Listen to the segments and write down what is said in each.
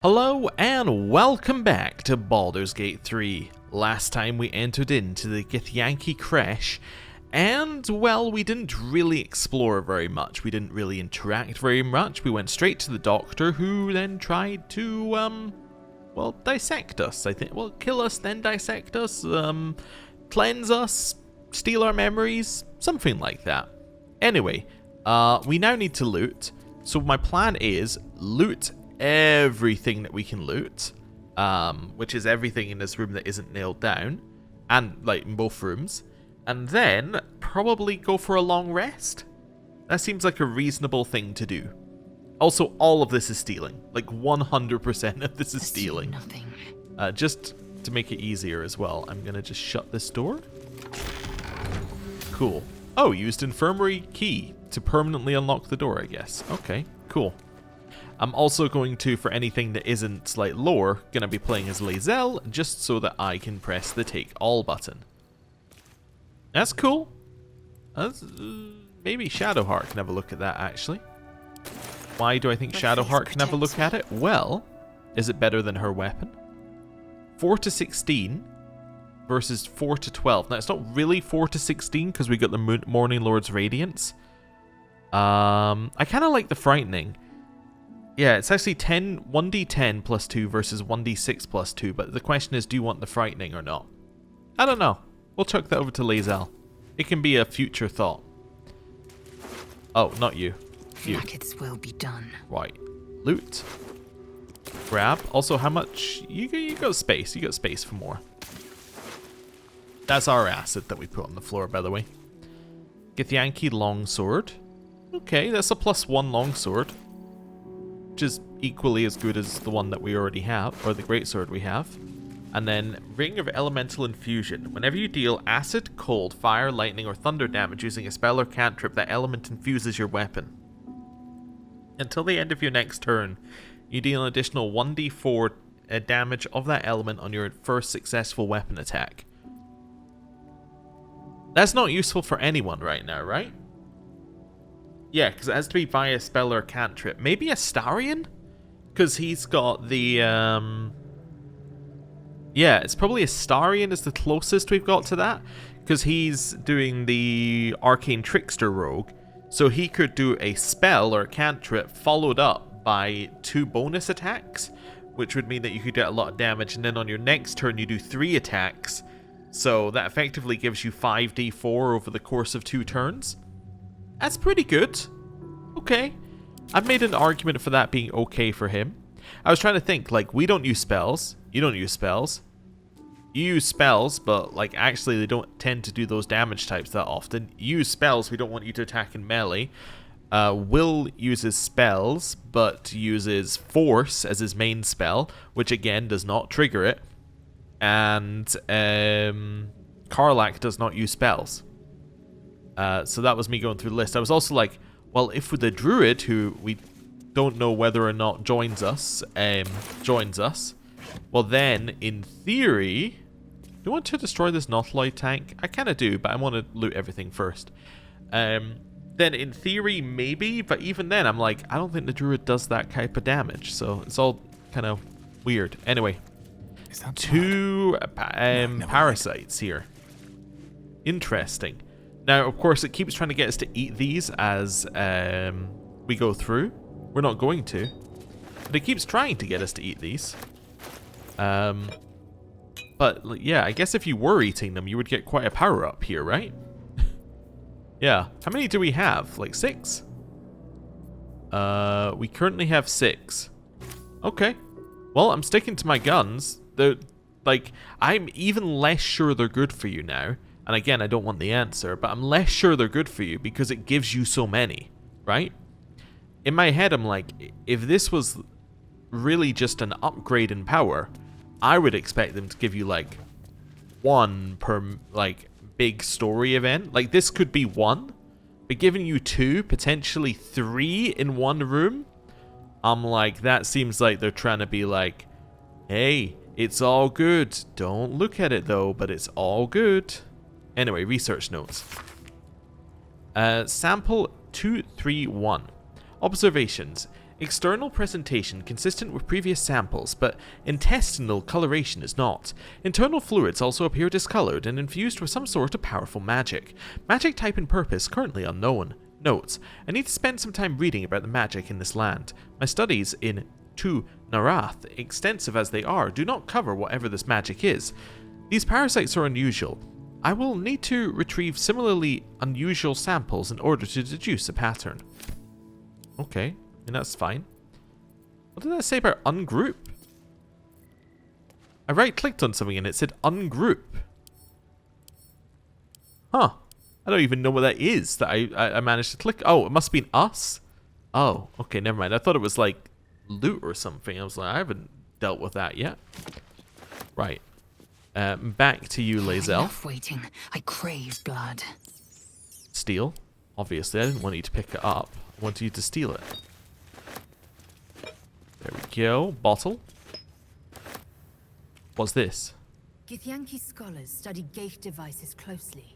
Hello and welcome back to Baldur's Gate 3. Last time we entered into the Githyanki Creche, and well, we didn't really explore very much. We didn't really interact very much. We went straight to the doctor, who then tried to, well, dissect us, I think. Well, kill us, then dissect us, cleanse us, steal our memories, something like that. Anyway, we now need to loot. So my plan is loot everything that we can loot, which is everything in this room that isn't nailed down, and like in both rooms, and then probably go for a long rest. That seems like a reasonable thing to do. Also, all of this is stealing. Like 100% of this is stealing. Nothing. Just to make it easier as well, I'm gonna just shut this door. Cool. Oh, used infirmary key to permanently unlock the door, I guess. Okay, cool. I'm also going to, for anything that isn't like lore, going to be playing as Lae'zel, just so that I can press the take all button. That's cool. Maybe Shadowheart can have a look at that, actually. Why do I think Shadowheart can have a look at it? Well, is it better than her weapon? 4 to 16 versus 4 to 12. Now, it's not really 4 to 16 because we got the Morning Lord's Radiance. I kind of like the Frightening. Yeah, it's actually 1d10 plus 2 versus 1d6 plus 2, but the question is, do you want the Frightening or not? I don't know. We'll chuck that over to Lae'zel. It can be a future thought. Oh, not you. You. Like its will be done. Right. Loot. Grab. Also, how much? You got space. You got space for more. That's our acid that we put on the floor, by the way. Githyanki Longsword. Okay, that's a +1 longsword, which is equally as good as the one that we already have, or the greatsword we have. And then Ring of Elemental Infusion. Whenever you deal acid, cold, fire, lightning, or thunder damage using a spell or cantrip, that element infuses your weapon. Until the end of your next turn, you deal an additional 1d4 damage of that element on your first successful weapon attack. That's not useful for anyone right now, right? Yeah, because it has to be via spell or cantrip. Maybe Astarion? Because he's got the, yeah, it's probably Astarion is the closest we've got to that. Because he's doing the Arcane Trickster rogue. So he could do a spell or a cantrip followed up by 2 bonus attacks. Which would mean that you could get a lot of damage. And then on your next turn you do 3 attacks. So that effectively gives you 5d4 over the course of 2 turns. That's pretty good. Okay. I've made an argument for that being okay for him. I was trying to think, like, we don't use spells. You don't use spells. You use spells, but, like, actually they don't tend to do those damage types that often. You use spells, we don't want you to attack in melee. Will uses spells, but uses Force as his main spell, which again does not trigger it. And Karlach does not use spells. So that was me going through the list. I was also like, well, if with the druid, who we don't know whether or not joins us, well then, in theory, do you want to destroy this Nautiloid tank? I kind of do, but I want to loot everything first. Then in theory, maybe, but even then, I'm like, I don't think the druid does that type of damage, so it's all kind of weird. Anyway, 2 parasites here. Interesting. Now, of course, it keeps trying to get us to eat these as we go through. We're not going to. But it keeps trying to get us to eat these. But, yeah, I guess if you were eating them, you would get quite a power-up here, right? Yeah. How many do we have? Like 6? We currently have 6. Okay. Well, I'm sticking to my guns. Like, I'm even less sure they're good for you now. And again, I don't want the answer, but I'm less sure they're good for you because it gives you so many, right? In my head, I'm like, if this was really just an upgrade in power, I would expect them to give you like 1 per like big story event. Like this could be 1, but giving you 2, potentially 3 in 1 room, I'm like, that seems like they're trying to be like, hey, it's all good. Don't look at it though, but it's all good. Anyway, research notes. Sample 231. Observations. External presentation consistent with previous samples, but intestinal coloration is not. Internal fluids also appear discolored and infused with some sort of powerful magic. Magic type and purpose currently unknown. Notes: I need to spend some time reading about the magic in this land. My studies in Tu Narath, extensive as they are, do not cover whatever this magic is. These parasites are unusual. I will need to retrieve similarly unusual samples in order to deduce a pattern. Okay. And that's fine. What did that say about ungroup? I right-clicked on something and it said ungroup. Huh. I don't even know what that is that I managed to click. Oh, it must have been us? Oh, okay, never mind. I thought it was like loot or something. I was like, I haven't dealt with that yet. Right. Back to you, Lae'zel. Enough waiting. I crave blood. Steal. Obviously, I didn't want you to pick it up. I wanted you to steal it. There we go. Bottle. What's this? Githyanki scholars study gate devices closely.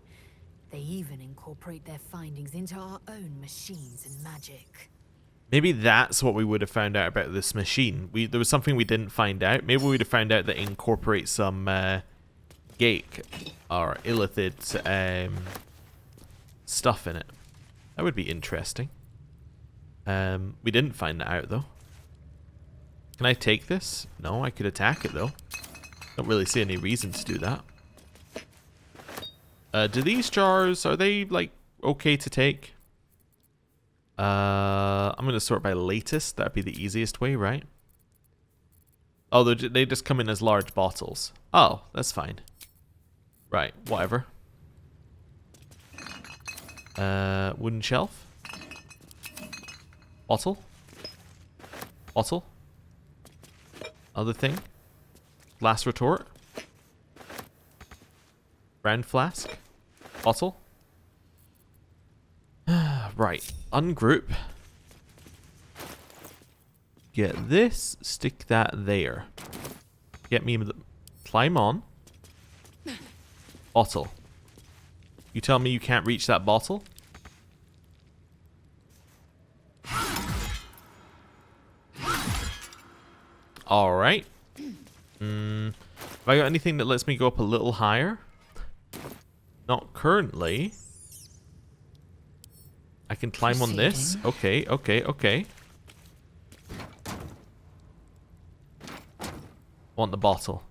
They even incorporate their findings into our own machines and magic. Maybe that's what we would have found out about this machine. There was something we didn't find out. Maybe we would have found out that it incorporates some gate or illithid stuff in it. That would be interesting. We didn't find that out though. Can I take this? No, I could attack it though. Don't really see any reason to do that. Do these jars, are they like okay to take? I'm gonna sort by latest. That'd be the easiest way, right? Oh, they just come in as large bottles. Oh, that's fine. Right, whatever. Wooden shelf. Bottle. Bottle. Other thing. Glass retort. Brand flask. Bottle. Right. Ungroup. Get this. Stick that there. Get me the... Climb on. Bottle. You tell me you can't reach that bottle? Alright. Have I got anything that lets me go up a little higher? Not currently. I can climb on this. Okay, okay, okay. Want the bottle.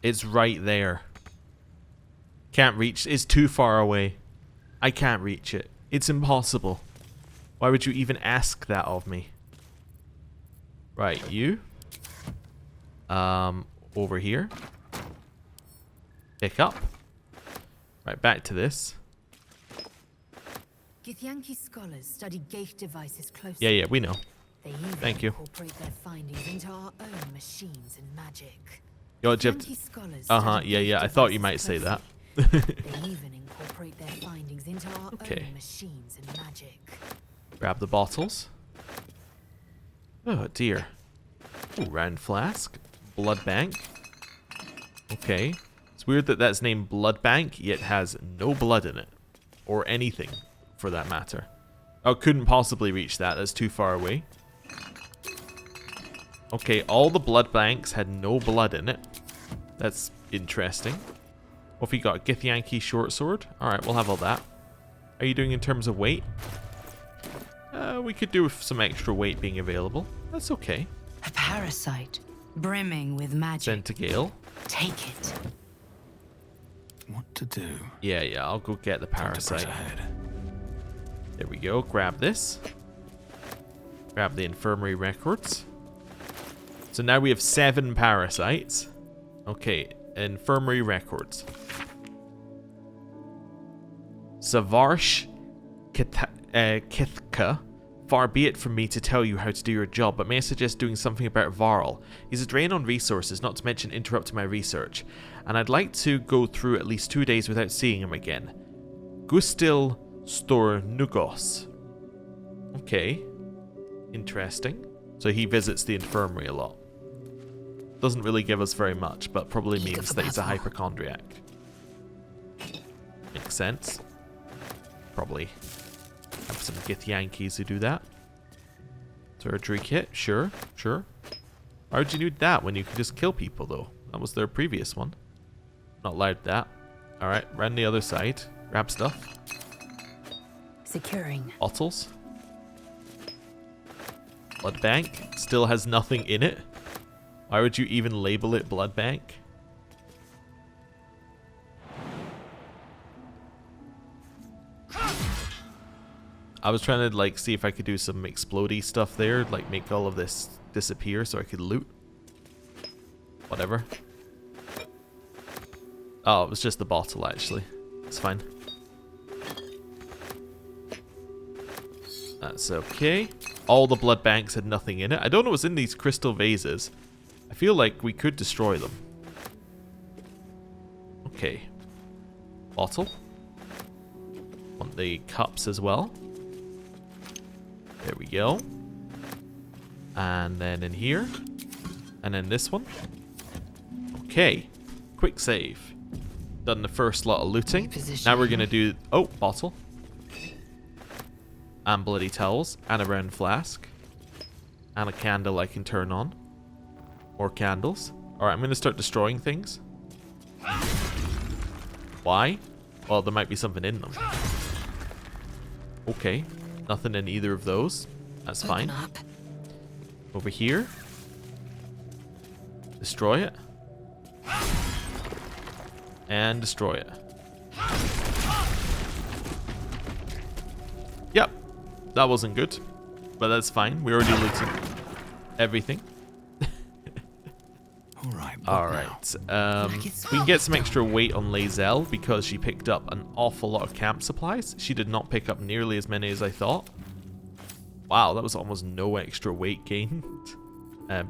It's right there. Can't reach. It's too far away. I can't reach it. It's impossible. Why would you even ask that of me? Right, you. Over here. Pick up. Right, back to this. Githyanki scholars study gate devices closely. Yeah, we know. They even Thank you. incorporate their findings into our own machines and magic. Yo, Jib. Yeah, I thought you might say that. They even incorporate their findings into our own machines and magic. Grab the bottles. Oh dear. Ooh, round flask. Blood bank. Okay. It's weird that that's named blood bank, yet has no blood in it. Or anything, for that matter. Oh, couldn't possibly reach that. That's too far away. Okay, all the blood banks had no blood in it. That's interesting. What have we got? Githyanki short sword? Alright, we'll have all that. Are you doing in terms of weight? We could do with some extra weight being available. That's okay. A parasite, brimming with magic. Centigale. Take it. What to do? Yeah, I'll go get the parasite. There we go. Grab this. Grab the infirmary records. So now we have 7 parasites. Okay, infirmary records. Savarsh Kithka. Far be it from me to tell you how to do your job, but may I suggest doing something about Varl? He's a drain on resources, not to mention interrupting my research, and I'd like to go through at least 2 days without seeing him again. Gustil Stornugos. Okay. Interesting. So he visits the infirmary a lot. Doesn't really give us very much, but probably means that he's a hypochondriac. Makes sense. Probably have some Gith Yankees who do that. Surgery kit, sure, sure. Why would you need that when you could just kill people, though? That was their previous one. Not allowed that. Alright, round the other side. Grab stuff. Securing. Bottles. Blood bank. Still has nothing in it. Why would you even label it blood bank? I was trying to like see if I could do some explodey stuff there, like make all of this disappear so I could loot. Whatever. Oh, it was just the bottle actually. It's fine. That's okay. All the blood banks had nothing in it. I don't know what's in these crystal vases. I feel like we could destroy them. Okay. Bottle. Want the cups as well. There we go. And then in here. And then this one. Okay. Quick save. Done the first lot of looting. Now we're going to do... Oh, bottle. And bloody towels. And a round flask. And a candle I can turn on. More candles. Alright, I'm going to start destroying things. Why? Well, there might be something in them. Okay. Nothing in either of those. That's fine. Over here. Destroy it. And destroy it. Yep. That wasn't good. But that's fine. We already looted everything. Alright. We can get some extra weight on Lae'zel because she picked up an awful lot of camp supplies. She did not pick up nearly as many as I thought. Wow, that was almost no extra weight gained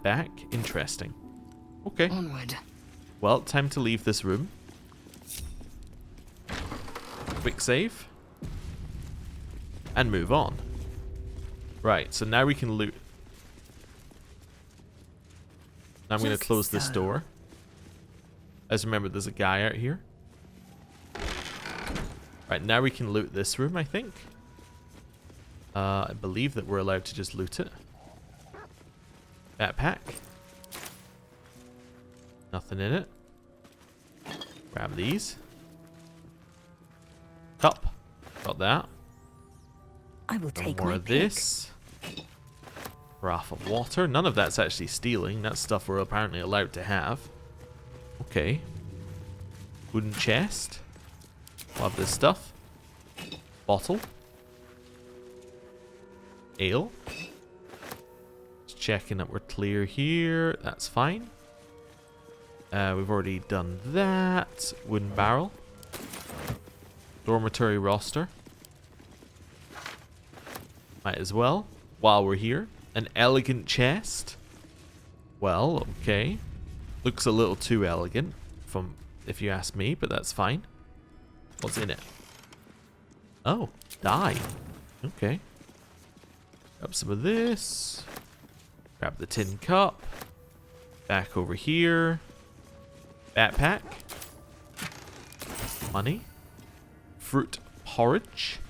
back. Interesting. Okay. Onward. Well, time to leave this room. Quick save. And move on. Right, so now we can loot. Now I'm going to close this door. As remember, there's a guy out here. Right, now we can loot this room, I think. I believe that we're allowed to just loot it. Backpack. Nothing in it. Grab these. Cup. Got that. I will take more my of pick. this. Carafe of water. None of that's actually stealing. That's stuff we're apparently allowed to have. Okay. Wooden chest. We'll have this stuff. Bottle. Ale. Just checking that we're clear here. That's fine. We've already done that. Wooden barrel. Dormitory roster. Might as well. While we're here. An elegant chest. Well, okay. Looks a little too elegant, if you ask me, but that's fine. What's in it? Oh, dye. Okay. Grab some of this. Grab the tin cup. Back over here. Backpack. Money. Fruit porridge.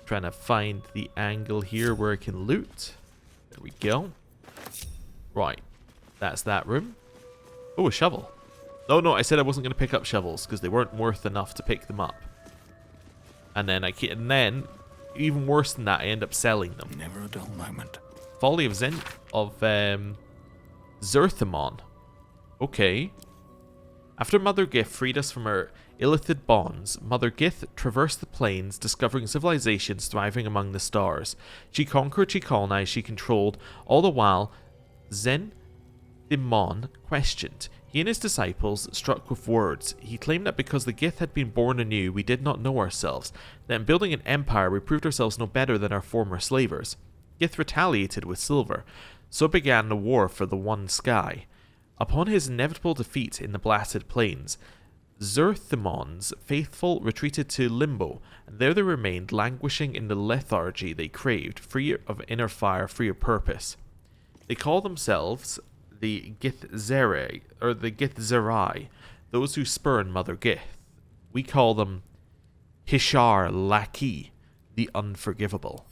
Trying to find the angle here where I can loot. There we go. Right. That's that room. Oh, a shovel. No, I said I wasn't going to pick up shovels because they weren't worth enough to pick them up. And then even worse than that, I end up selling them. Never a dull moment. Folly of Zerthamon. Okay. After Mother Gith freed us from her illithid bonds, Mother Gith traversed the plains, discovering civilizations thriving among the stars. She conquered, she colonized, she controlled. All the while, Zerthamon questioned. He and his disciples struck with words. He claimed that because the Gith had been born anew, we did not know ourselves. That in building an empire, we proved ourselves no better than our former slavers. Gith retaliated with silver. So began the war for the one sky. Upon his inevitable defeat in the blasted plains, Zerthamon's faithful retreated to Limbo, and there they remained, languishing in the lethargy they craved, free of inner fire, free of purpose. They call themselves the Githzerai, or the Githzerai, those who spurn Mother Gith. We call them Hishar Laki, the Unforgivable.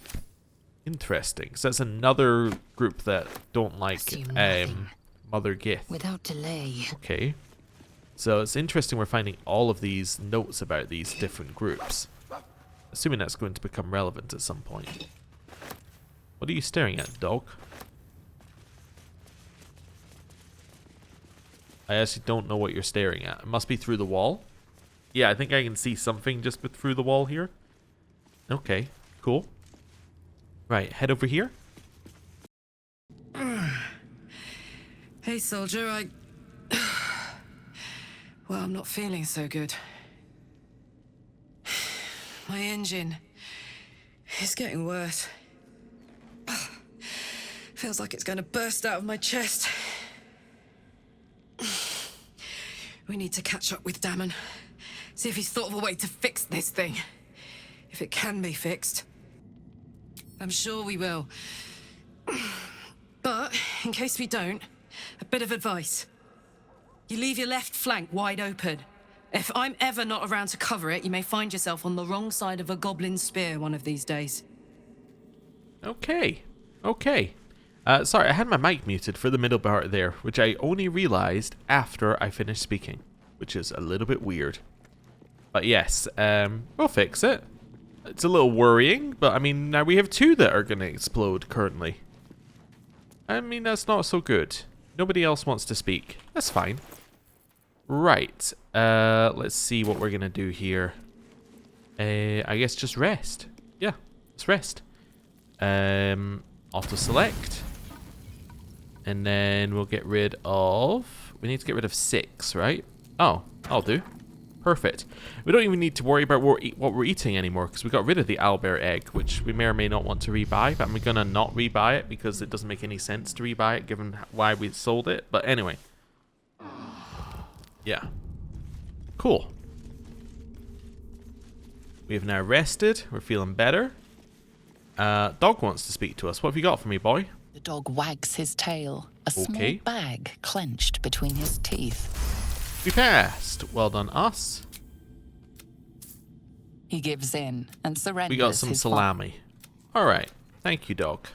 Interesting. So that's another group that don't like Mother Gith. Without delay. Okay. So it's interesting we're finding all of these notes about these different groups. Assuming that's going to become relevant at some point. What are you staring at, dog? I actually don't know what you're staring at. It must be through the wall. Yeah, I think I can see something just through the wall here. Okay, cool. Right, head over here. Hey, soldier, well, I'm not feeling so good. My engine is getting worse. Feels like it's going to burst out of my chest. We need to catch up with Damon. See if he's thought of a way to fix this thing. If it can be fixed. I'm sure we will. But, in case we don't, a bit of advice. You leave your left flank wide open. If I'm ever not around to cover it, you may find yourself on the wrong side of a goblin spear one of these days. Okay. Okay. Sorry, I had my mic muted for the middle part there, which I only realized after I finished speaking, which is a little bit weird. But yes, we'll fix it. It's a little worrying, but I mean, now we have two that are going to explode currently. I mean, that's not so good. Nobody else wants to speak. That's fine. Right. Let's see what we're going to do here. I guess just rest. Yeah, let's rest. Auto-select. And then we'll get rid of... We need to get rid of 6, right? Oh, I'll do. Perfect. We don't even need to worry about what we're eating anymore because we got rid of the owlbear egg, which we may or may not want to rebuy, but I'm going to not rebuy it because it doesn't make any sense to rebuy it given why we sold it. But anyway. Yeah. Cool. We have now rested. We're feeling better. Dog wants to speak to us. What have you got for me, boy? The dog wags his tail, a small Okay. bag clenched between his teeth. We passed. Well done, us. He gives in and surrenders. We got some his salami. Alright. Thank you, dog.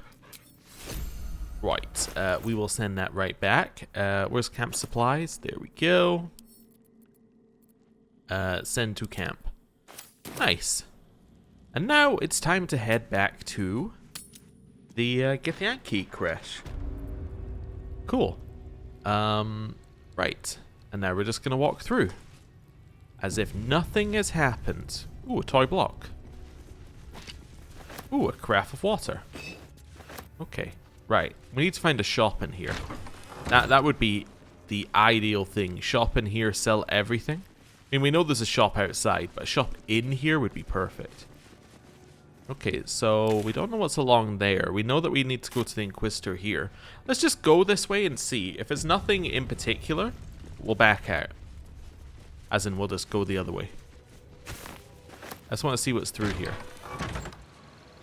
Right. We will send that right back. Where's camp supplies? There we go. Send to camp. Nice. And now it's time to head back to the Githyanki crash. Cool. Right. And now we're just going to walk through. As if nothing has happened. Ooh, a toy block. Ooh, a carafe of water. Okay. Right. We need to find a shop in here. That would be the ideal thing. Shop in here, sell everything. I mean, we know there's a shop outside, but a shop in here would be perfect. Okay, so we don't know what's along there. We know that we need to go to the Inquisitor here. Let's just go this way and see. If there's nothing in particular, we'll back out. As in, we'll just go the other way. I just want to see what's through here.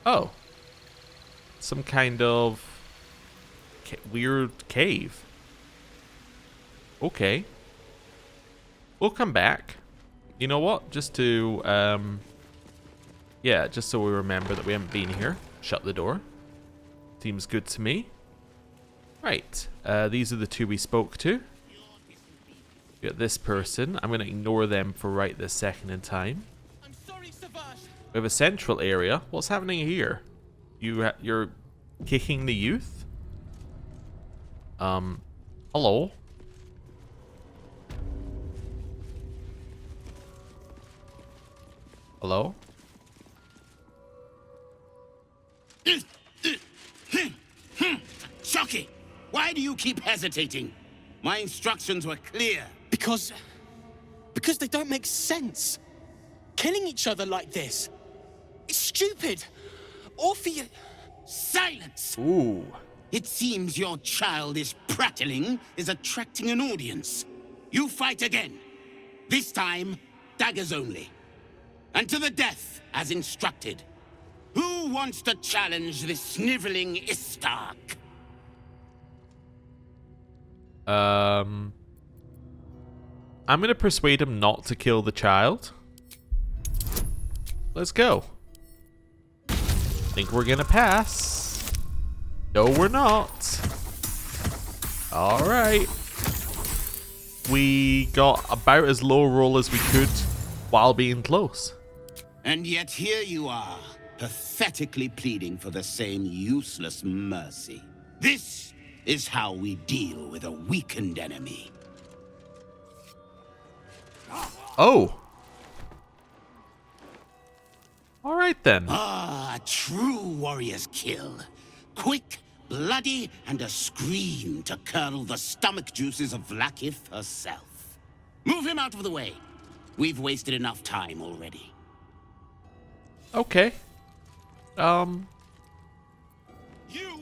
Oh. Some kind of weird cave. Okay. We'll come back. You know what? Just to, yeah, just so we remember that we haven't been here. Shut the door. Seems good to me. Right. These are the two we spoke to. We got this person. I'm going to ignore them for right this second in time. We have a central area. What's happening here? You're kicking the youth? Hello? Hello? Chucky, why do you keep hesitating? My instructions were clear. Because they don't make sense. Killing each other like this. It's stupid. Or for you. Silence! Ooh. It seems your childish prattling is attracting an audience. You fight again. This time, daggers only. And to the death, as instructed. Who wants to challenge this sniveling Istark? I'm going to persuade him not to kill the child. let's go. Think we're gonna pass. No, we're not. Alright. We got about as low a roll as we could while being close. And yet here you are, pathetically pleading for the same useless mercy. This is how we deal with a weakened enemy. Oh. Alright then. Ah, a true warrior's kill. Quick, bloody, and a scream to curdle the stomach juices of Vlaakith herself. Move him out of the way. We've wasted enough time already. Okay.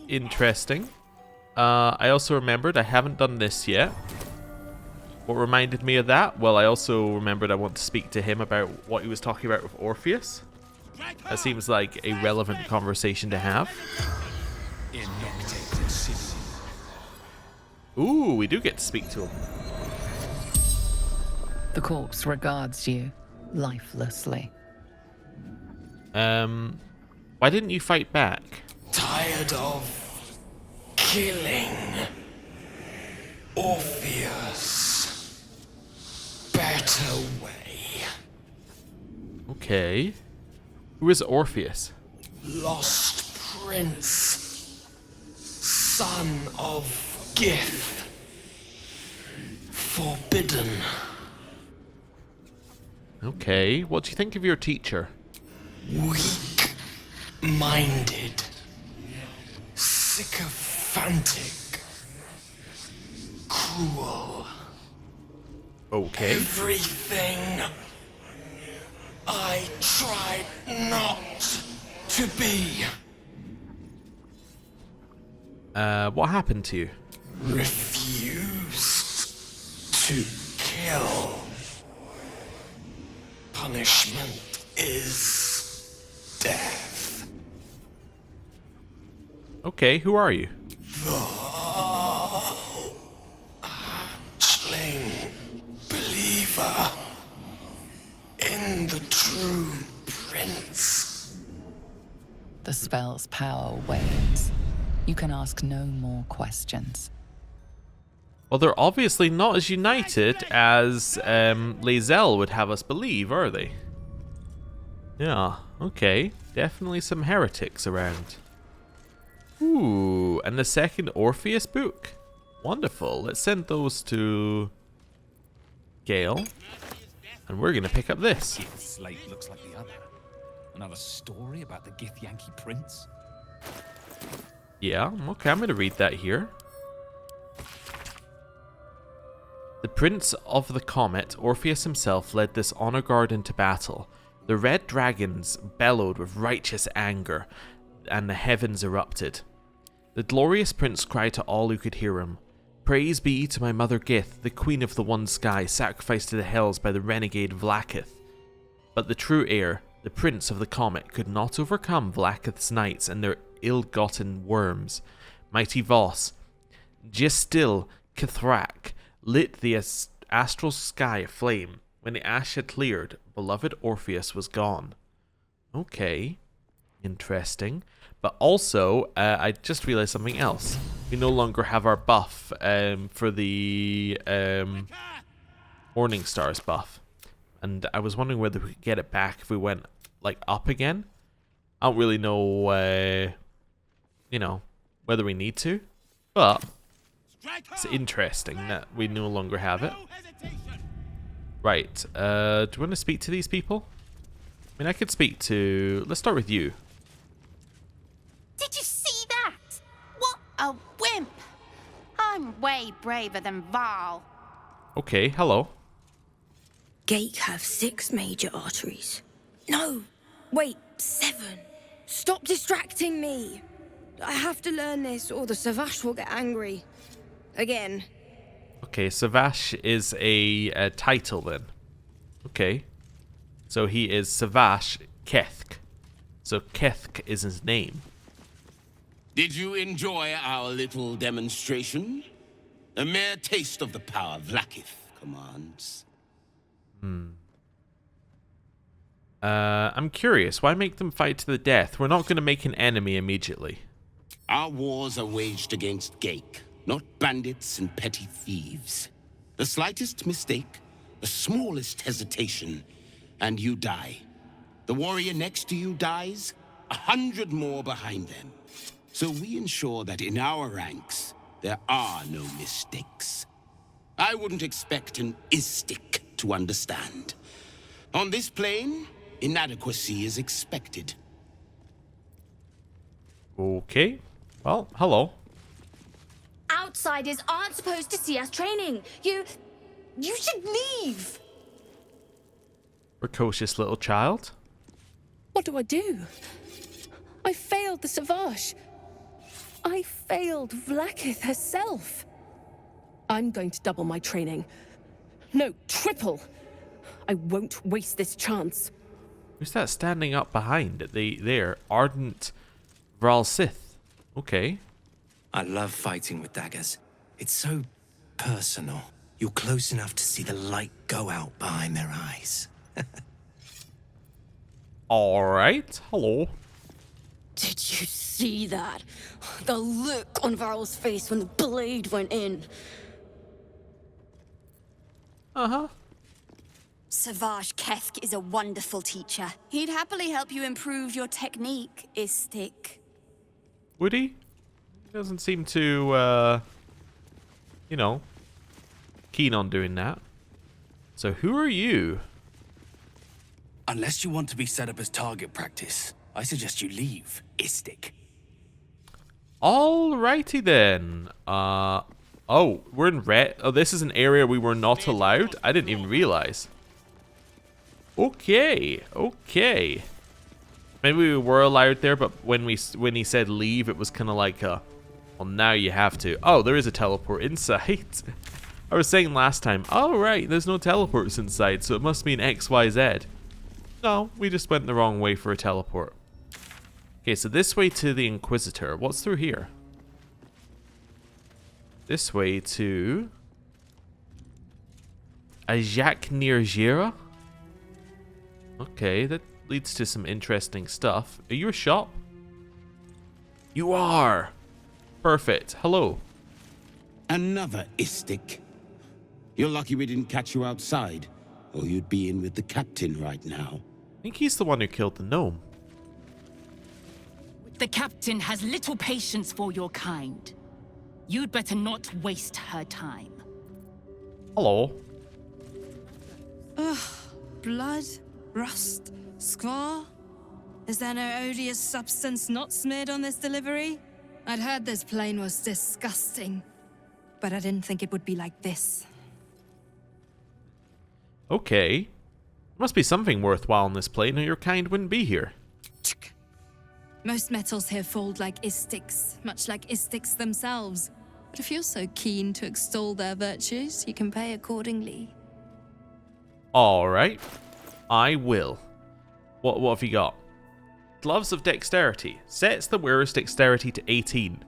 Interesting. I also remembered I haven't done this yet. What reminded me of that? Well, I also remembered I want to speak to him about what he was talking about with Orpheus. That seems like a relevant conversation to have. Ooh, we do get to speak to him. The corpse regards you lifelessly. Why didn't you fight back? Tired of killing Orpheus. Better way. Okay. Who is Orpheus? Lost prince. Son of Gith. Forbidden. Okay. What do you think of your teacher? Weak-minded. Sycophantic. Cruel. Okay. Everything I tried not to be. What happened to you? Refused to kill. Punishment is death. Okay, who are you? Hatchling believer in the true prince. The spell's power wanes. You can ask no more questions. Well, they're obviously not as united as Lae'zel would have us believe, are they? Yeah, okay. Definitely some heretics around. Ooh, and the second Orpheus book. Wonderful. Let's send those to Gale. And we're going to pick up this. Gith slate looks like the other. Another story about the Gith Yankee prince. Yeah, okay, I'm going to read that here. The Prince of the Comet, Orpheus himself, led this honor guard into battle. The red dragons bellowed with righteous anger, and the heavens erupted. The glorious prince cried to all who could hear him, "Praise be to my mother Gith, the queen of the one sky, sacrificed to the hells by the renegade Vlaakith." But the true heir, the Prince of the Comet, could not overcome Vlaakith's knights and their ill-gotten worms. Mighty Voss, Gistil Kithrak, lit the astral sky aflame. When the ash had cleared, beloved Orpheus was gone. Okay, interesting. But also, I just realized something else. We no longer have our buff for the Morning Stars buff. And I was wondering whether we could get it back if we went, like, up again. I don't really know, you know, whether we need to. But it's interesting that we no longer have it. Right, do you want to speak to these people? I mean, I could speak to... Let's start with you. Did you see that? What a wimp! I'm way braver than Val. Okay, hello. Gate have 6 major arteries. No, wait, 7. Stop distracting me. I have to learn this or the Savash will get angry. Again. Okay, Savash is a title then. Okay. So he is Savash Kethk. So Kethk is his name. Did you enjoy our little demonstration? A mere taste of the power Vlaakith commands. I'm curious, why make them fight to the death? We're not going to make an enemy immediately. Our wars are waged against Geik, not bandits and petty thieves. The slightest mistake, the smallest hesitation, and you die. The warrior next to you dies, 100 more behind them. So we ensure that in our ranks, there are no mistakes. I wouldn't expect an Istik to understand. On this plane, inadequacy is expected. Okay. Well, hello. Outsiders aren't supposed to see us training. You should leave. Precocious little child. What do I do? I failed the Savage. I failed Vlaakith herself. I'm going to double my training. No, triple. I won't waste this chance. Who's that standing up behind it? There, Ardent Vral Sith. Okay. I love fighting with daggers. It's so personal. You're close enough to see the light go out behind their eyes. Alright, hello. Did you see that? The look on Varl's face when the blade went in. Uh-huh. Savage Kethk is a wonderful teacher. He'd happily help you improve your technique, Istik. Would he? He doesn't seem too, you know, keen on doing that. So who are you? Unless you want to be set up as target practice, I suggest you leave, Istik. Alrighty then. Oh, we're in red. Oh, this is an area we were not allowed? I didn't even realize. Okay, okay. Maybe we were allowed there, but when he said leave, it was kind of like well, now you have to. Oh, there is a teleport inside. I was saying last time, oh right, there's no teleports inside, so it must mean XYZ. No, we just went the wrong way for a teleport. Okay, so this way to the Inquisitor. What's through here? This way to Ajak near Jira? Okay, that leads to some interesting stuff. Are you a shop? You are! Perfect. Hello. Another Istik. You're lucky we didn't catch you outside, or you'd be in with the captain right now. I think he's the one who killed the gnome. The captain has little patience for your kind. You'd better not waste her time. Hello. Ugh, blood, rust, scar. Is there no odious substance not smeared on this delivery? I'd heard this plane was disgusting, but I didn't think it would be like this. Okay. Must be something worthwhile on this plane or your kind wouldn't be here. Most metals here fold like Istiks, much like Istiks themselves. But if you're so keen to extol their virtues, you can pay accordingly. Alright. I will. What have you got? Gloves of Dexterity. Sets the wearer's dexterity to 18.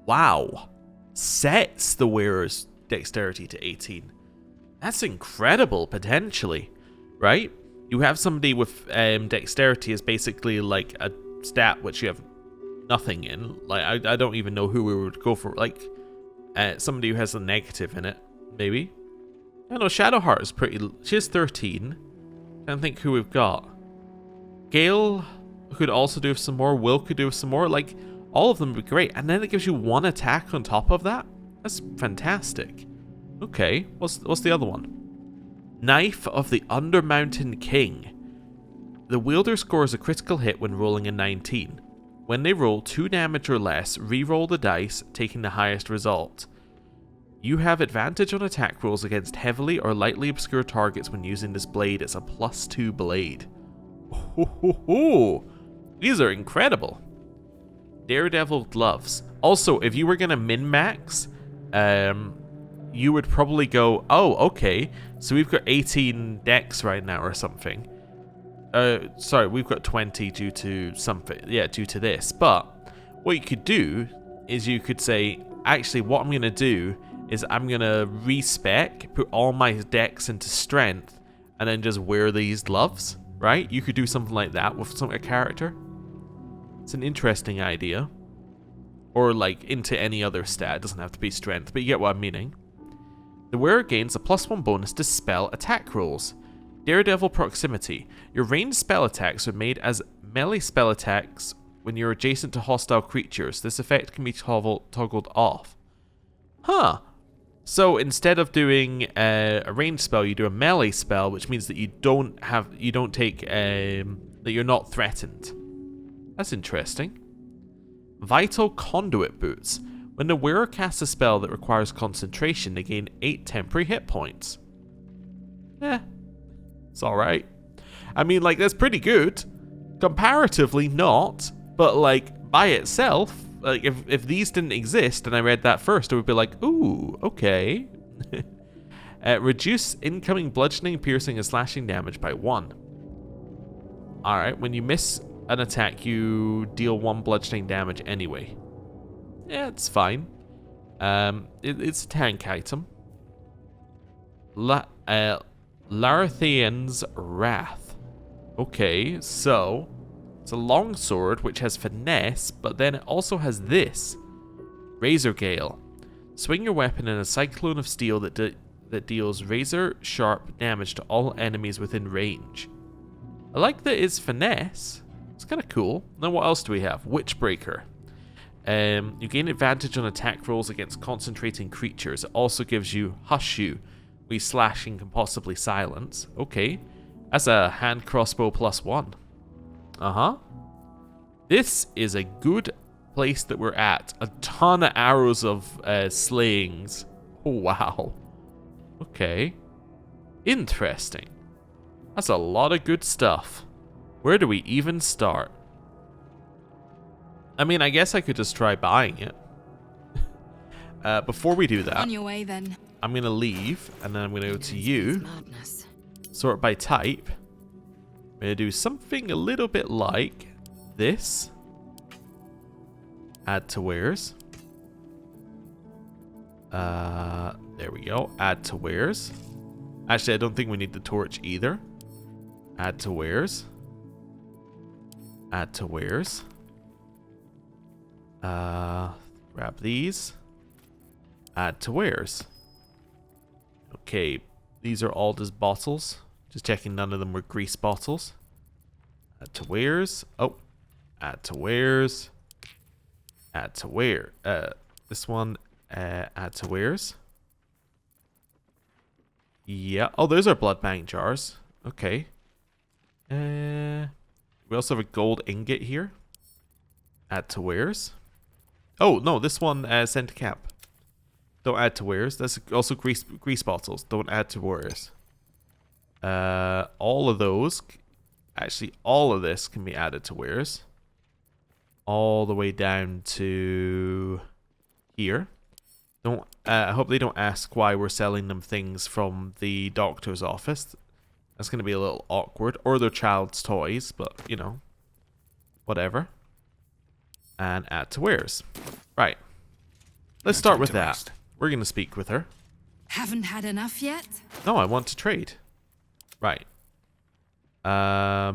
Wow. Sets the wearer's dexterity to 18. That's incredible, potentially. Right? You have somebody with dexterity is basically like a stat which you have nothing in. Like I don't even know who we would go for. Like somebody who has a negative in it, maybe. I know Shadowheart is pretty. She has 13. Can't think who we've got. Gale could also do with some more. Will could do with some more. Like all of them would be great, and then it gives you one attack on top of that. That's fantastic. Okay, what's the other one? Knife of the Undermountain King. The wielder scores a critical hit when rolling a 19. When they roll 2 damage or less, re-roll the dice, taking the highest result. You have advantage on attack rolls against heavily or lightly obscure targets when using this blade. It's a +2 blade. Oh, these are incredible. Daredevil gloves. Also, if you were going to min-max, you would probably go, oh, okay, so we've got 18 dex right now or something. Sorry, we've got 20 due to something. Yeah, due to this. But what you could do is you could say, actually, what I'm going to do is I'm going to respec, put all my dex into strength, and then just wear these gloves, right? You could do something like that with a character. It's an interesting idea. Or like into any other stat, it doesn't have to be strength, but you get what I'm meaning. The wearer gains a +1 bonus to spell attack rolls. Daredevil proximity. Your ranged spell attacks are made as melee spell attacks when you're adjacent to hostile creatures. This effect can be toggled off. Huh. So instead of doing a ranged spell, you do a melee spell, which means that you don't take that you're not threatened. That's interesting. Vital Conduit Boots. When the wearer casts a spell that requires concentration, they gain 8 temporary hit points. It's alright. I mean, like, that's pretty good. Comparatively not, but like, by itself, like, if these didn't exist and I read that first, I would be like, ooh, okay. Reduce incoming bludgeoning, piercing, and slashing damage by 1. Alright, when you miss an attack, you deal 1 bludgeoning damage anyway. Yeah, it's fine. It's a tank item. Larathian's Wrath. Okay, so it's a longsword which has finesse, but then it also has this. Razor Gale. Swing your weapon in a cyclone of steel that deals razor-sharp damage to all enemies within range. I like that it's finesse. It's kind of cool. Then what else do we have? Witchbreaker. You gain advantage on attack rolls against concentrating creatures. It also gives you Hush You, where slashing can possibly silence. Okay. That's a hand crossbow +1. This is a good place that we're at. A ton of arrows of slayings. Oh, wow. Okay. Interesting. That's a lot of good stuff. Where do we even start? I mean, I guess I could just try buying it. Before we do that, On your way, then. I'm going to leave, and then I'm going to go to you. Sort by type. I'm going to do something a little bit like this. Add to wares. There we go. Add to wares. Actually, I don't think we need the torch either. Add to wares. Add to wares. Grab these. Add to wares. Okay, these are all just bottles. Just checking none of them were grease bottles. Add to wares. Oh, add to wares. Add to where? This one. Add to wares. Yeah. Oh, those are blood bank jars. Okay. We also have a gold ingot here. Add to wares. Oh, no, this one, send to camp. Don't add to wares. That's also grease bottles. Don't add to wares. All of those, actually, all of this can be added to wares. All the way down to here. I hope they don't ask why we're selling them things from the doctor's office. That's going to be a little awkward. Or their child's toys, but, you know, whatever. And add to wares. Right. Let's start with that. We're going to speak with her. Haven't had enough yet? No, I want to trade. Right. I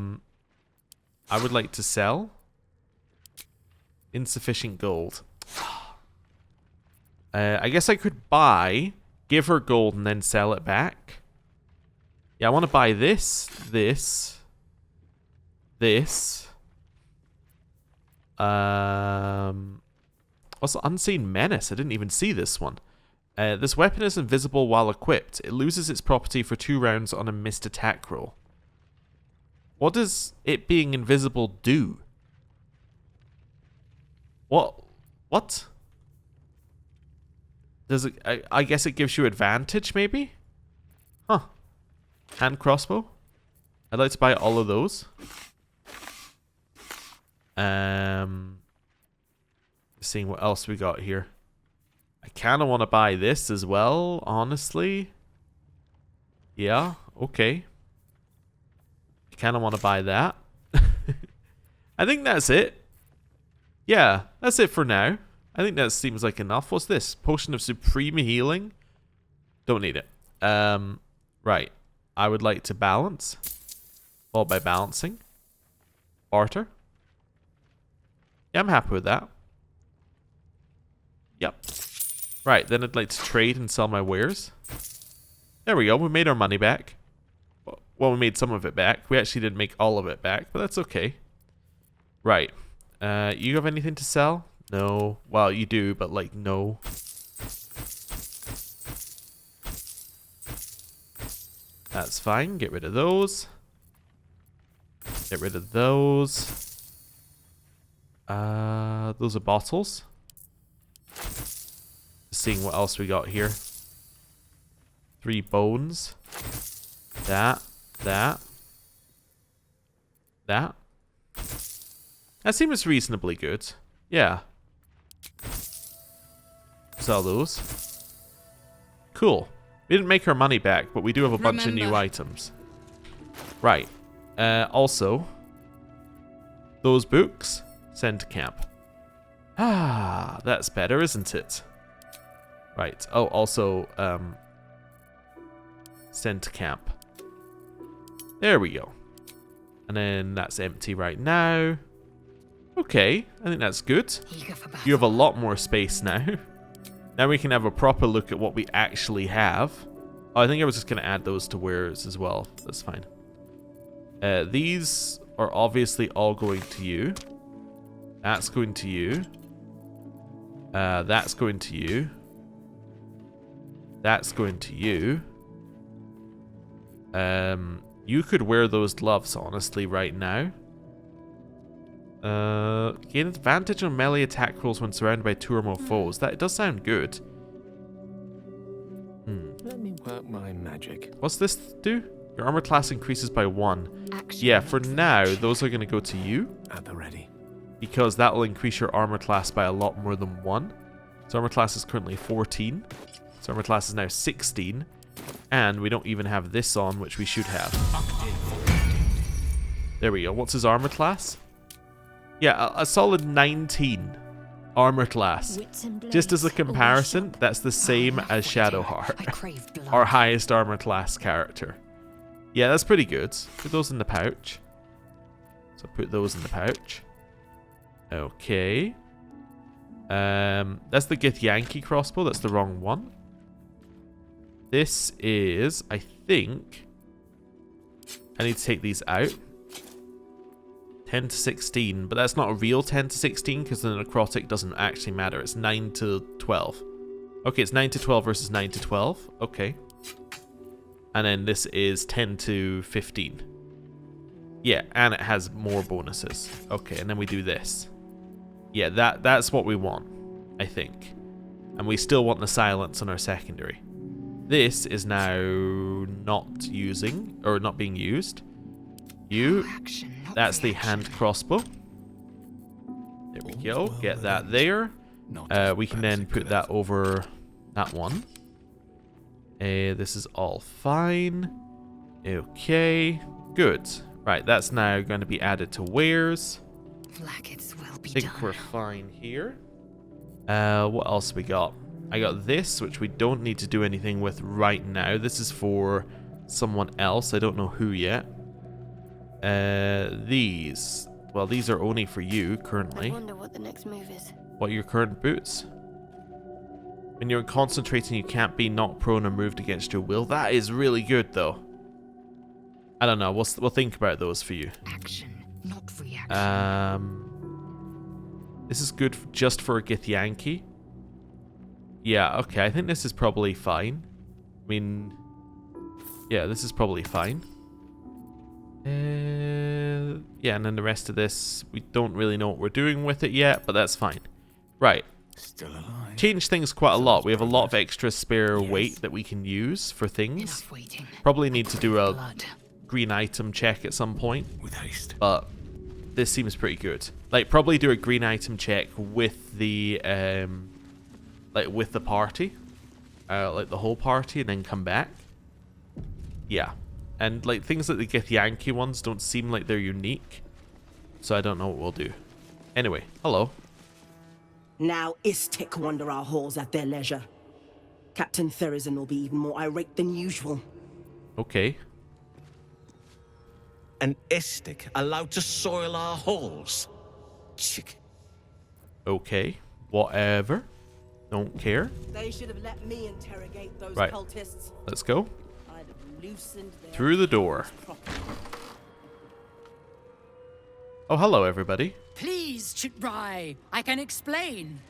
would like to sell. Insufficient gold. I guess I could buy, give her gold, and then sell it back. Yeah, I want to buy this. What's the Unseen Menace? I didn't even see this one. This weapon is invisible while equipped. It loses its property for 2 rounds on a missed attack roll. What does it being invisible do? What? Does it? I guess it gives you advantage, maybe? Huh. Hand crossbow? I'd like to buy all of those. Seeing what else we got here. I kind of want to buy this as well, honestly. Yeah, okay. I kind of want to buy that. I think that's it. Yeah, that's it for now. I think that seems like enough. What's this? Potion of Supreme Healing? Don't need it. Right. I would like to balance. Followed by balancing. Barter. Yeah, I'm happy with that. Yep. Right, then I'd like to trade and sell my wares. There we go, we made our money back. Well, we made some of it back. We actually didn't make all of it back, but that's okay. Right. You have anything to sell? No. Well, you do, but like, no. That's fine. Get rid of those. Get rid of those. Those are bottles. Seeing what else we got here. 3 bones. That. That. That seems reasonably good. Yeah. Sell those. Cool. We didn't make our money back, but we do have a bunch of new items. Right. Also, those books, send to camp. Ah, that's better, isn't it? Right. Oh, also, send to camp. There we go. And then that's empty right now. Okay, I think that's good. You have a lot more space now. Now we can have a proper look at what we actually have. Oh, I think I was just going to add those to wares as well. That's fine. These are obviously all going to you. That's going to you. That's going to you. That's going to you. You could wear those gloves, honestly, right now. Gain advantage on melee attack rolls when surrounded by 2 or more foes. That does sound good. Let me work my magic. What's this do? Your armor class increases by 1. Yeah, for now, those are going to go to you. At the ready. Because that will increase your armor class by a lot more than 1. So armor class is currently 14. So armor class is now 16. And we don't even have this on, which we should have. There we go. What's his armor class? Yeah, a solid 19 armor class. Just as a comparison, that's the same as Shadowheart, our highest armor class character. Yeah, that's pretty good. Put those in the pouch. So put those in the pouch. Okay. That's the Githyanki crossbow. That's the wrong one. This is, I think, I need to take these out. 10 to 16, but that's not a real 10 to 16 because the necrotic doesn't actually matter. It's 9 to 12. Okay, it's 9 to 12 versus 9 to 12. Okay. And then this is 10 to 15. Yeah, and it has more bonuses. Okay, and then we do this. Yeah, that's what we want, I think. And we still want the silence on our secondary. This is now not using, or not being used. You, that's the hand crossbow. There we go, get that there. We can then put that over that one. This is all fine. Okay, good. Right, that's now going to be added to wares. I think we're fine here. What else we got? I got this, which we don't need to do anything with right now. This is for someone else. I don't know who yet. These. Well, these are only for you currently. I wonder what the next move is. What are your current boots? When you're concentrating, you can't be knocked prone or moved against your will. That is really good, though. I don't know. We'll think about those for you. Action, not reaction. This is good just for a Githyanki. Yeah, okay. I think this is probably fine. I mean, yeah, this is probably fine. Yeah, and then the rest of this, we don't really know what we're doing with it yet, but that's fine. Right. Still alive. Change things quite a lot. We have a lot of extra spare weight that we can use for things. Probably need to do a green item check at some point. With haste. But this seems pretty good. Like, probably do a green item check with the with the party, like the whole party, and then come back. Yeah, and like things like the Githyanki ones don't seem like they're unique, so I don't know what we'll do. Anyway, hello. Now Istik wander our halls at their leisure. Captain Therizin will be even more irate than usual. Okay. An Istik allowed to soil our halls? Chicken. Okay, whatever. Don't care. They should have let me interrogate those Right. cultists. Let's go. I'd have loosened their Through the door. Oh, hello, everybody. Please, Chitrai, I can explain.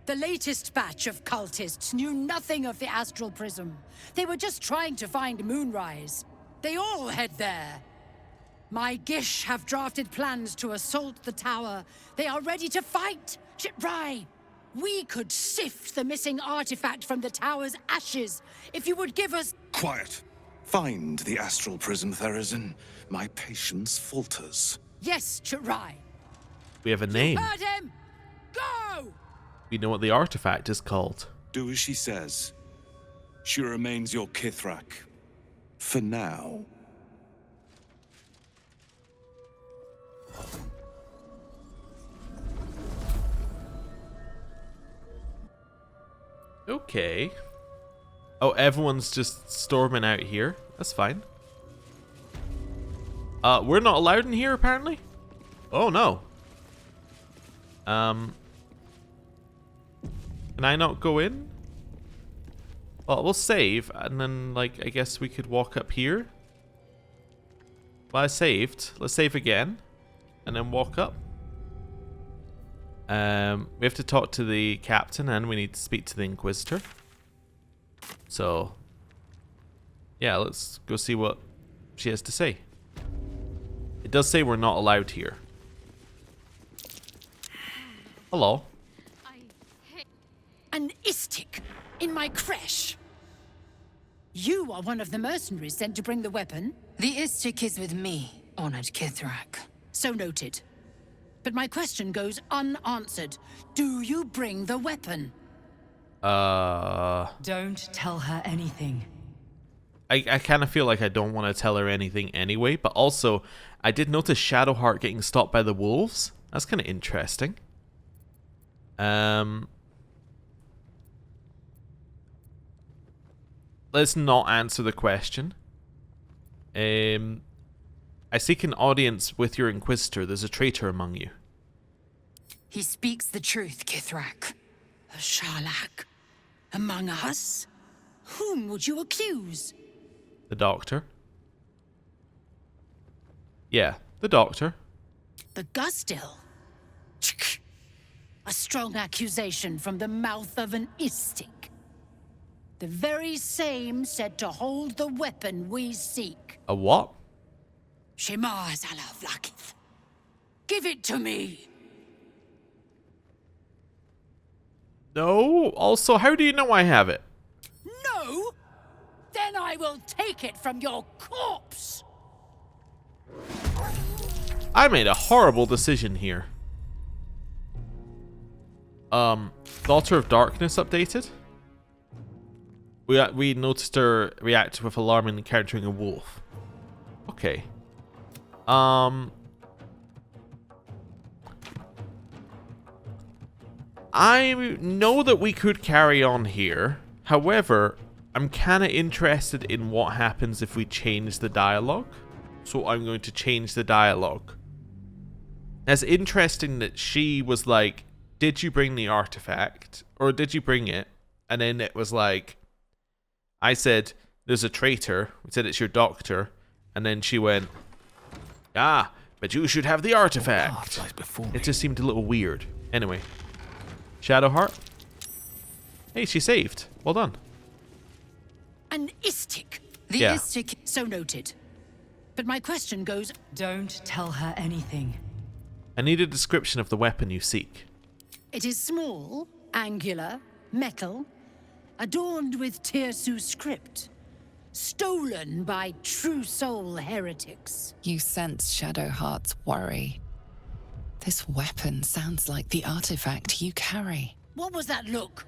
The latest batch of cultists knew nothing of the astral prism. They were just trying to find Moonrise. They all head there. My Gish have drafted plans to assault the tower. They are ready to fight, Chitrai. We could sift the missing artifact from the tower's ashes if you would give us... Quiet. Find the astral prism, Therazin. My patience falters. Yes, Chitrai. We have a name. Heard him! Go! We know what the artifact is called. Do as she says. She remains your Kithrak. For now. Okay. Oh, everyone's just storming out here. That's fine. We're not allowed in here, apparently? Oh, no. Can I not go in? Well, we'll save, and then, like, I guess we could walk up here. Well, I saved. Let's save again. And then walk up. We have to talk to the captain, and we need to speak to the Inquisitor. So, yeah, let's go see what she has to say. It does say we're not allowed here. Hello. An Istik in my creche. You are one of the mercenaries sent to bring the weapon. The Istik is with me, honored Kithrak. So noted. But my question goes unanswered. Do you bring the weapon? Don't tell her anything. I kind of feel like I don't want to tell her anything anyway, but also, I did notice Shadowheart getting stopped by the wolves. That's kind of interesting. Let's not answer the question. I seek an audience with your Inquisitor. There's a traitor among you. He speaks the truth, Kithrak. A Sharlak. Among us? Whom would you accuse? The Doctor. Yeah, the Doctor. The Gustil. A strong accusation from the mouth of an Istik. The very same said to hold the weapon we seek. A what? Shema Zala Vlakith. Give it to me. No. Also, how do you know I have it? No? Then I will take it from your corpse. I made a horrible decision here. Daughter of Darkness updated. We noticed her react with alarm in encountering a wolf. Okay. I know that we could carry on here. However, I'm kind of interested in what happens if we change the dialogue. So I'm going to change the dialogue. It's interesting that she was like, did you bring the artifact? Or did you bring it? And then it was like, I said, there's a traitor. We said it's your doctor. And then she went, ah, but you should have the artifact. It just seemed a little weird. Anyway. Shadowheart. Hey, she saved. Well done. An Istik. The Yeah. Istik. So noted. But my question goes... Don't tell her anything. I need a description of the weapon you seek. It is small, angular, metal, adorned with Tirsu script. Stolen by true soul heretics. You sense Shadowheart's worry. This weapon sounds like the artifact you carry. What was that look?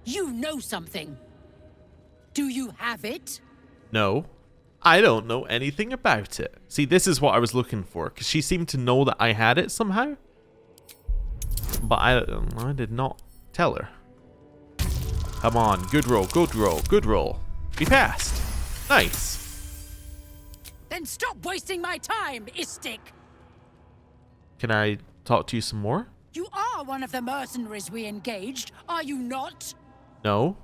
You know something. Do you have it? No. I don't know anything about it. See, this is what I was looking for, because she seemed to know that I had it somehow. But I did not tell her. Come on, good roll, good roll, good roll. We passed. Nice. Then stop wasting my time, Istik! Can I talk to you some more? You are one of the mercenaries we engaged, are you not? No.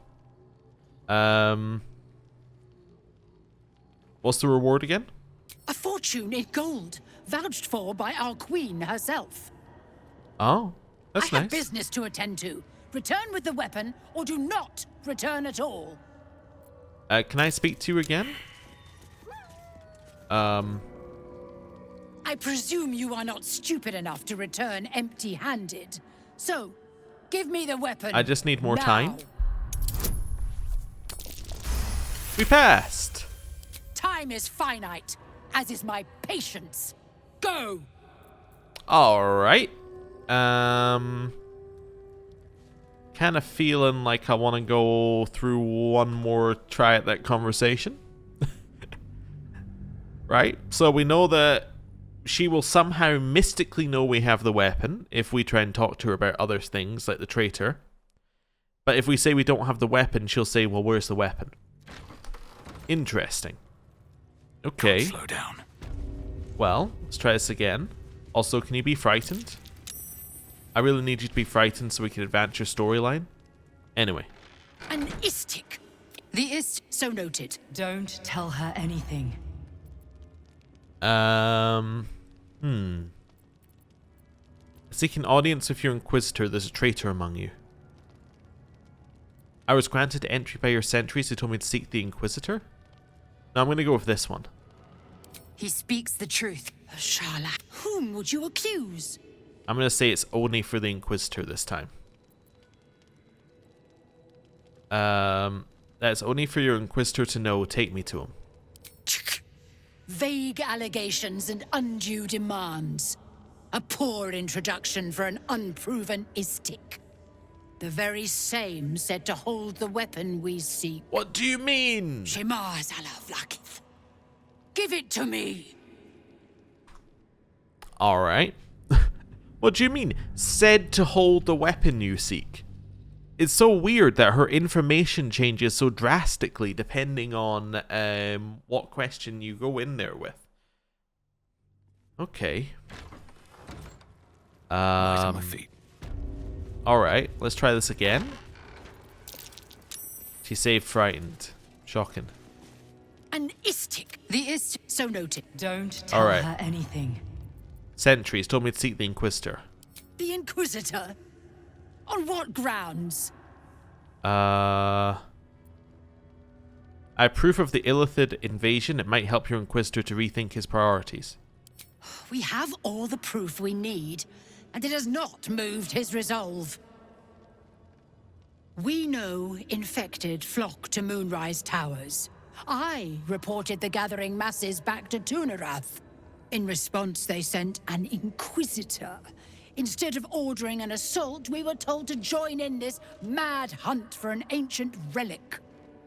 What's the reward again? A fortune in gold, vouched for by our queen herself. Oh, that's I have nice. business to attend to. Return with the weapon, or do not return at all. Can I speak to you again? I presume you are not stupid enough to return empty-handed. So, give me the weapon. I just need more now. time. We passed. Time is finite, as is my patience. Go! Alright. Kind of feeling like I want to go through one more try at that conversation. Right? So we know that she will somehow mystically know we have the weapon if we try and talk to her about other things like the traitor. But if we say we don't have the weapon, she'll say, well, where's the weapon? Interesting. Okay. Slow down. Well, let's try this again. Also, can you be frightened? I really need you to be frightened so we can advance your storyline. Anyway. An Istik. The Ist, so noted. Don't tell her anything. Seeking audience with your Inquisitor, there's a traitor among you. I was granted entry by your sentries who told me to seek the Inquisitor. Now I'm going to go with this one. He speaks the truth. Shala. Whom would you accuse? I'm going to say it's only for the Inquisitor this time. That's only for your Inquisitor to know. Take me to him. Vague allegations and undue demands. A poor introduction for an unproven Istik. The very same said to hold the weapon we seek. What do you mean? Shema Zalavlakith. Give it to me. Alright. What do you mean? Said to hold the weapon you seek. It's so weird that her information changes so drastically depending on what question you go in there with. Okay. Right on my feet. Alright, let's try this again. She saved frightened. Shocking. An Istik. The Ist, so noted. Don't tell Alright. her anything. Sentries told me to seek the Inquisitor. The Inquisitor? On what grounds? I have proof of the Illithid invasion. It might help your Inquisitor to rethink his priorities. We have all the proof we need, and it has not moved his resolve. We know infected flock to Moonrise Towers. I reported the gathering masses back to Tunarath. In response, they sent an Inquisitor. Instead of ordering an assault, we were told to join in this mad hunt for an ancient relic.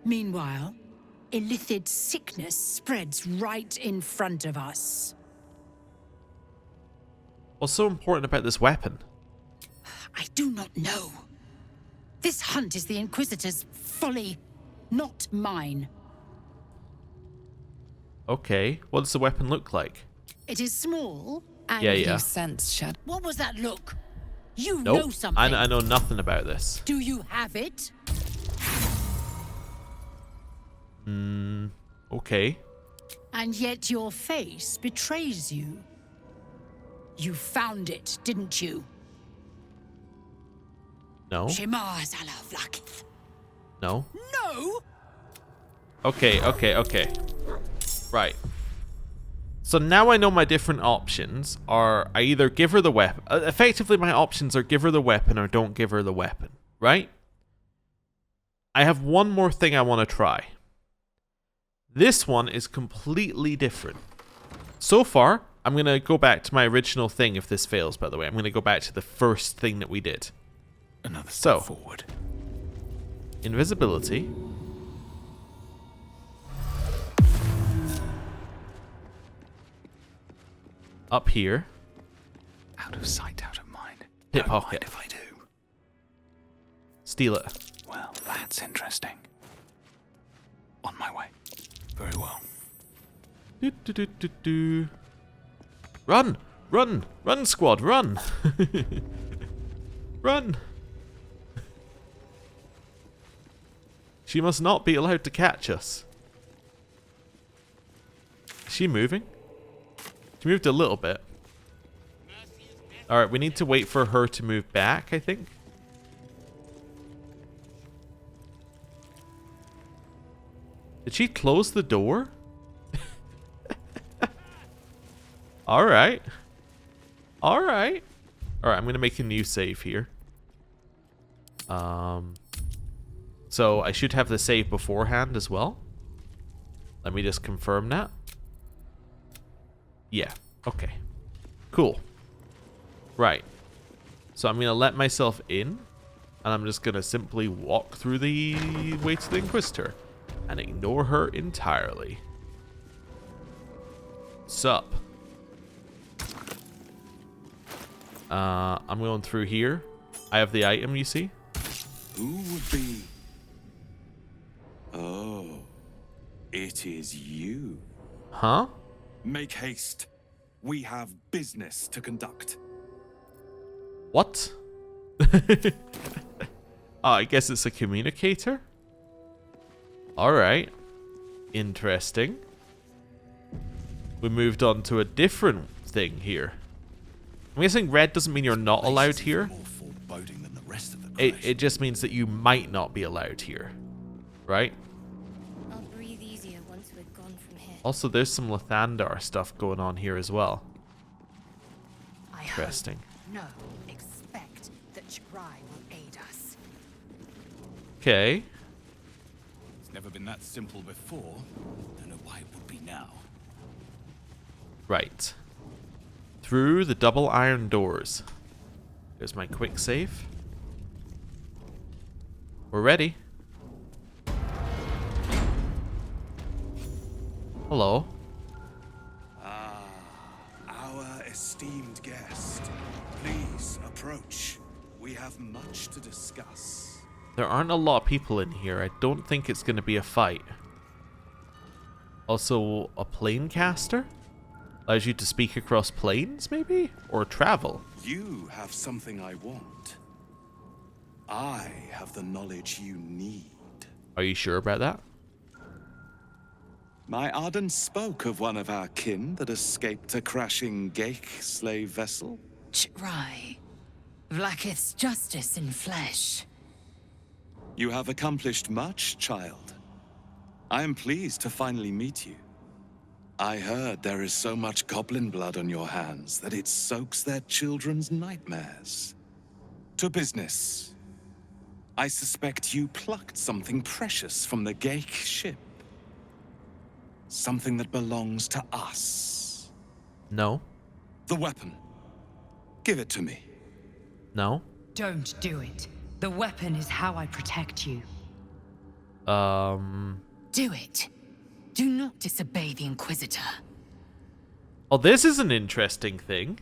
Meanwhile, Illithid sickness spreads right in front of us. What's so important about this weapon? I do not know. This hunt is the Inquisitor's folly, not mine. Okay, what does the weapon look like? It is small and... Yeah. What was that look? You Nope. know something. I know nothing about this. Do you have it? Okay. And yet your face betrays you. You found it, didn't you? No. Shema Zalavlakith. No. No! Okay. Right. So now I know my different options are I either give her the weapon. Effectively, my options are give her the weapon or don't give her the weapon. Right? I have one more thing I want to try. This one is completely different. So far, I'm going to go back to my original thing if this fails, by the way. I'm going to go back to the first thing that we did. Another step forward. Invisibility. Up here. Out of sight, out of mind. Pickpocket. Don't mind if I do. Steal it. Well, that's interesting. On my way. Very well. Run! Run! Run, squad, run! Run! She must not be allowed to catch us. Is she moving? She moved a little bit. Alright, we need to wait for her to move back, I think. Did she close the door? Alright. Alright. Alright, I'm going to make a new save here. So I should have the save beforehand as well. Let me just confirm that. Yeah, okay. Cool. Right. So I'm going to let myself in. And I'm just going to simply walk through the way to the Inquisitor. And ignore her entirely. Sup. I'm going through here. I have the item, you see? Who would be... Oh, it is you. Huh? Make haste. We have business to conduct. What? Oh, I guess it's a communicator? Alright. Interesting. We moved on to a different thing here. I'm guessing red doesn't mean you're not allowed here. It just means that you might not be allowed here. Right? I'll breathe easier once we're gone from here. Also, there's some Lathandar stuff going on here as well. Interesting. No, expect that Ch'rai will aid us. Okay. It's never been that simple before. Don't know why it would be now. Right. Through the double iron doors. There's my quick save. We're ready. Hello. Our esteemed guest. Please approach. We have much to discuss. There aren't a lot of people in here. I don't think it's going to be a fight. Also, a plane caster? Allows you to speak across planes, maybe? Or travel? You have something I want. I have the knowledge you need. Are you sure about that? My Arden spoke of one of our kin that escaped a crashing Geik slave vessel. Ch'rai. Vlaakith's justice in flesh. You have accomplished much, child. I am pleased to finally meet you. I heard there is so much goblin blood on your hands that it soaks their children's nightmares. To business. I suspect you plucked something precious from the Geik ship. Something that belongs to us. No. The weapon. Give it to me. No. Don't do it. The weapon is how I protect you. Do it. Do not disobey the Inquisitor. Oh, this is an interesting thing.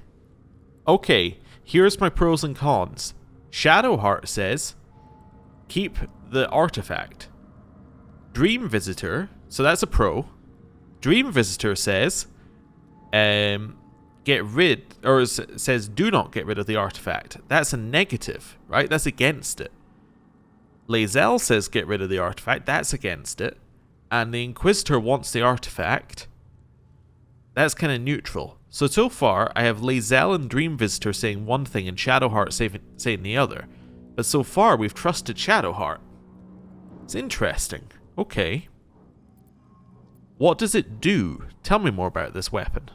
Okay, here's my pros and cons. Shadowheart says, keep the artifact. Dream Visitor, so that's a pro. Dream Visitor says, get rid, or says do not get rid of the artifact. That's a negative, right? That's against it. Lae'zel says get rid of the artifact. That's against it. And the Inquisitor wants the artifact. That's kind of neutral. So far, I have Lae'zel and Dream Visitor saying one thing and Shadowheart saying the other. But so far, we've trusted Shadowheart. It's interesting. Okay. What does it do? Tell me more about this weapon.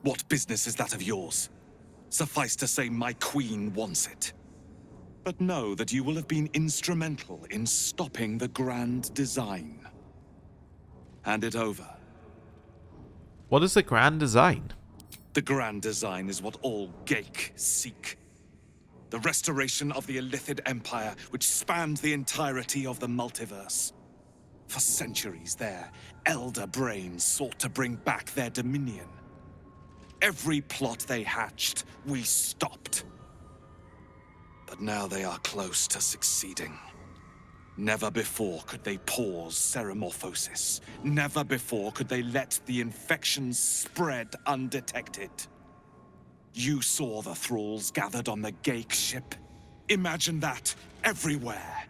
What business is that of yours? Suffice to say, my queen wants it. But know that you will have been instrumental in stopping the grand design. Hand it over. What is the grand design? The grand design is what all Geik seek. The restoration of the Illithid Empire, which spanned the entirety of the multiverse. For centuries, their elder brains sought to bring back their dominion. Every plot they hatched, we stopped. But now they are close to succeeding. Never before could they pause ceremorphosis. Never before could they let the infections spread undetected. You saw the thralls gathered on the Gake ship. Imagine that everywhere.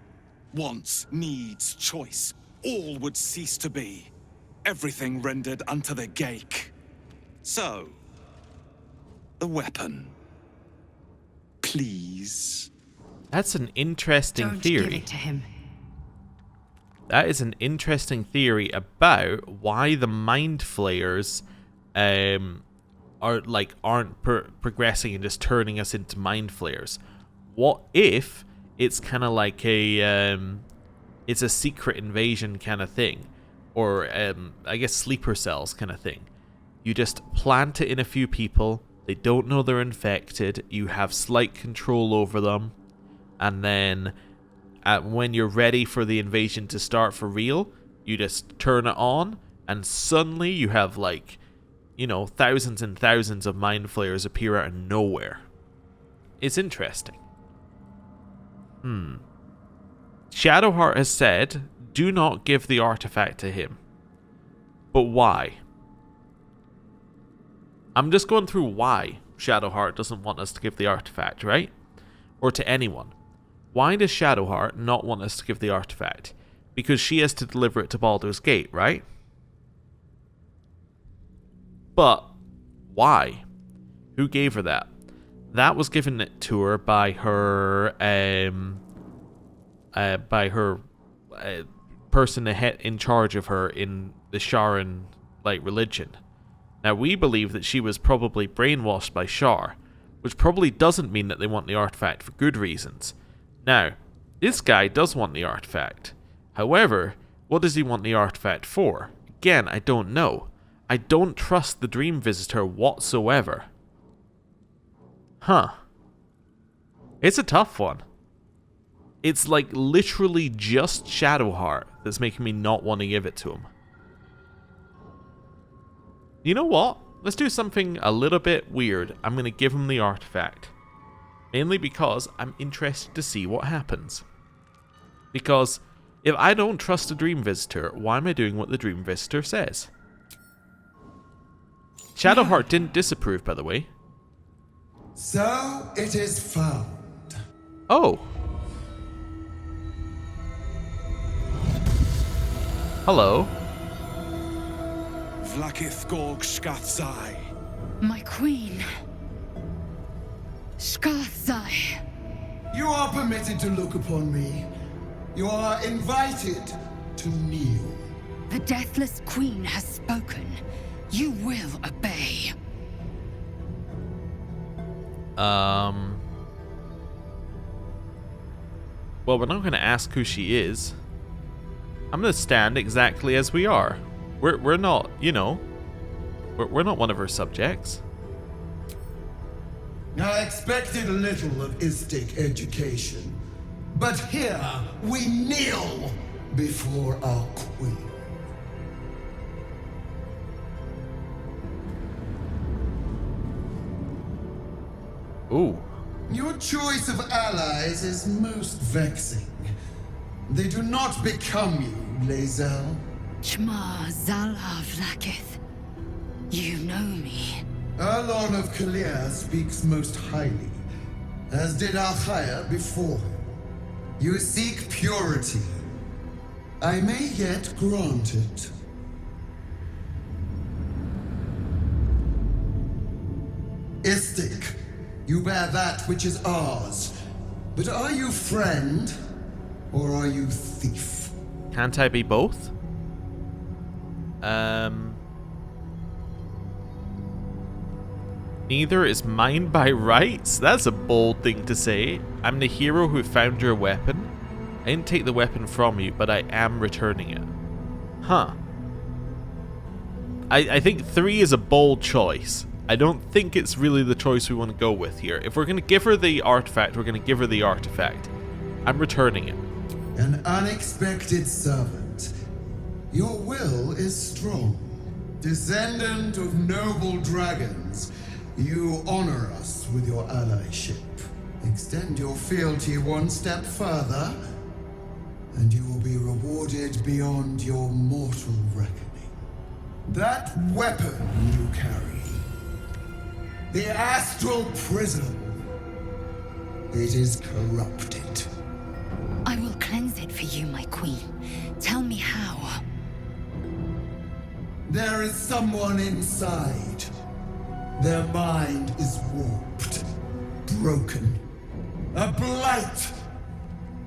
Wants, needs, choice, all would cease to be. Everything rendered unto the Gake. So, the weapon. Please. That's an interesting theory. Don't give it to him. That is an interesting theory about why the Mind Flayers aren't progressing and just turning us into Mind Flayers. What if it's kind of like it's a secret invasion kind of thing, or I guess sleeper cells kind of thing. You just plant it in a few people. They don't know they're infected. You have slight control over them, and then when you're ready for the invasion to start for real, you just turn it on, and suddenly you have thousands and thousands of Mind Flayers appear out of nowhere. It's interesting. Shadowheart has said, do not give the artifact to him. But why? I'm just going through why Shadowheart doesn't want us to give the artifact, right? Or to anyone. Why does Shadowheart not want us to give the artifact? Because she has to deliver it to Baldur's Gate, right? But why? Who gave her that? That was given to her by her person in charge of her in the Sharan religion. Now we believe that she was probably brainwashed by Shar, which probably doesn't mean that they want the artifact for good reasons. Now, this guy does want the artifact. However, what does he want the artifact for? Again, I don't know. I don't trust the Dream Visitor whatsoever. Huh. It's a tough one. It's literally just Shadowheart that's making me not want to give it to him. You know what? Let's do something a little bit weird. I'm going to give him the artifact. Mainly because I'm interested to see what happens. Because if I don't trust the Dream Visitor, why am I doing what the Dream Visitor says? Shadowheart didn't disapprove, by the way. So it is found. Oh. Hello. Vlakith Gorg Shkathzai. My queen. Shkathzai. You are permitted to look upon me. You are invited to kneel. The Deathless Queen has spoken. You will obey. Well, we're not going to ask who she is. I'm going to stand exactly as we are. We're not, we're not one of her subjects. I expected a little of Istic education, but here we kneel before our queen. Ooh. Your choice of allies is most vexing. They do not become you, Lae'zel. Chma Zala Vlakith. You know me. Our Lord of Kalir speaks most highly, as did Alchaya before him. You seek purity. I may yet grant it. Istic, you bear that which is ours. But are you friend, or are you thief? Can't I be both? Neither is mine by rights? That's a bold thing to say. I'm the hero who found your weapon. I didn't take the weapon from you, but I am returning it. Huh. I think 3 is a bold choice. I don't think it's really the choice we want to go with here. If we're going to give her the artifact, we're going to give her the artifact. I'm returning it. An unexpected servant. Your will is strong. Descendant of noble dragons, you honor us with your allyship. Extend your fealty one step further, and you will be rewarded beyond your mortal reckoning. That weapon you carry, the astral prism, it is corrupted. I will cleanse it for you, my queen. Tell me how. There is someone inside. Their mind is warped, broken, a blight.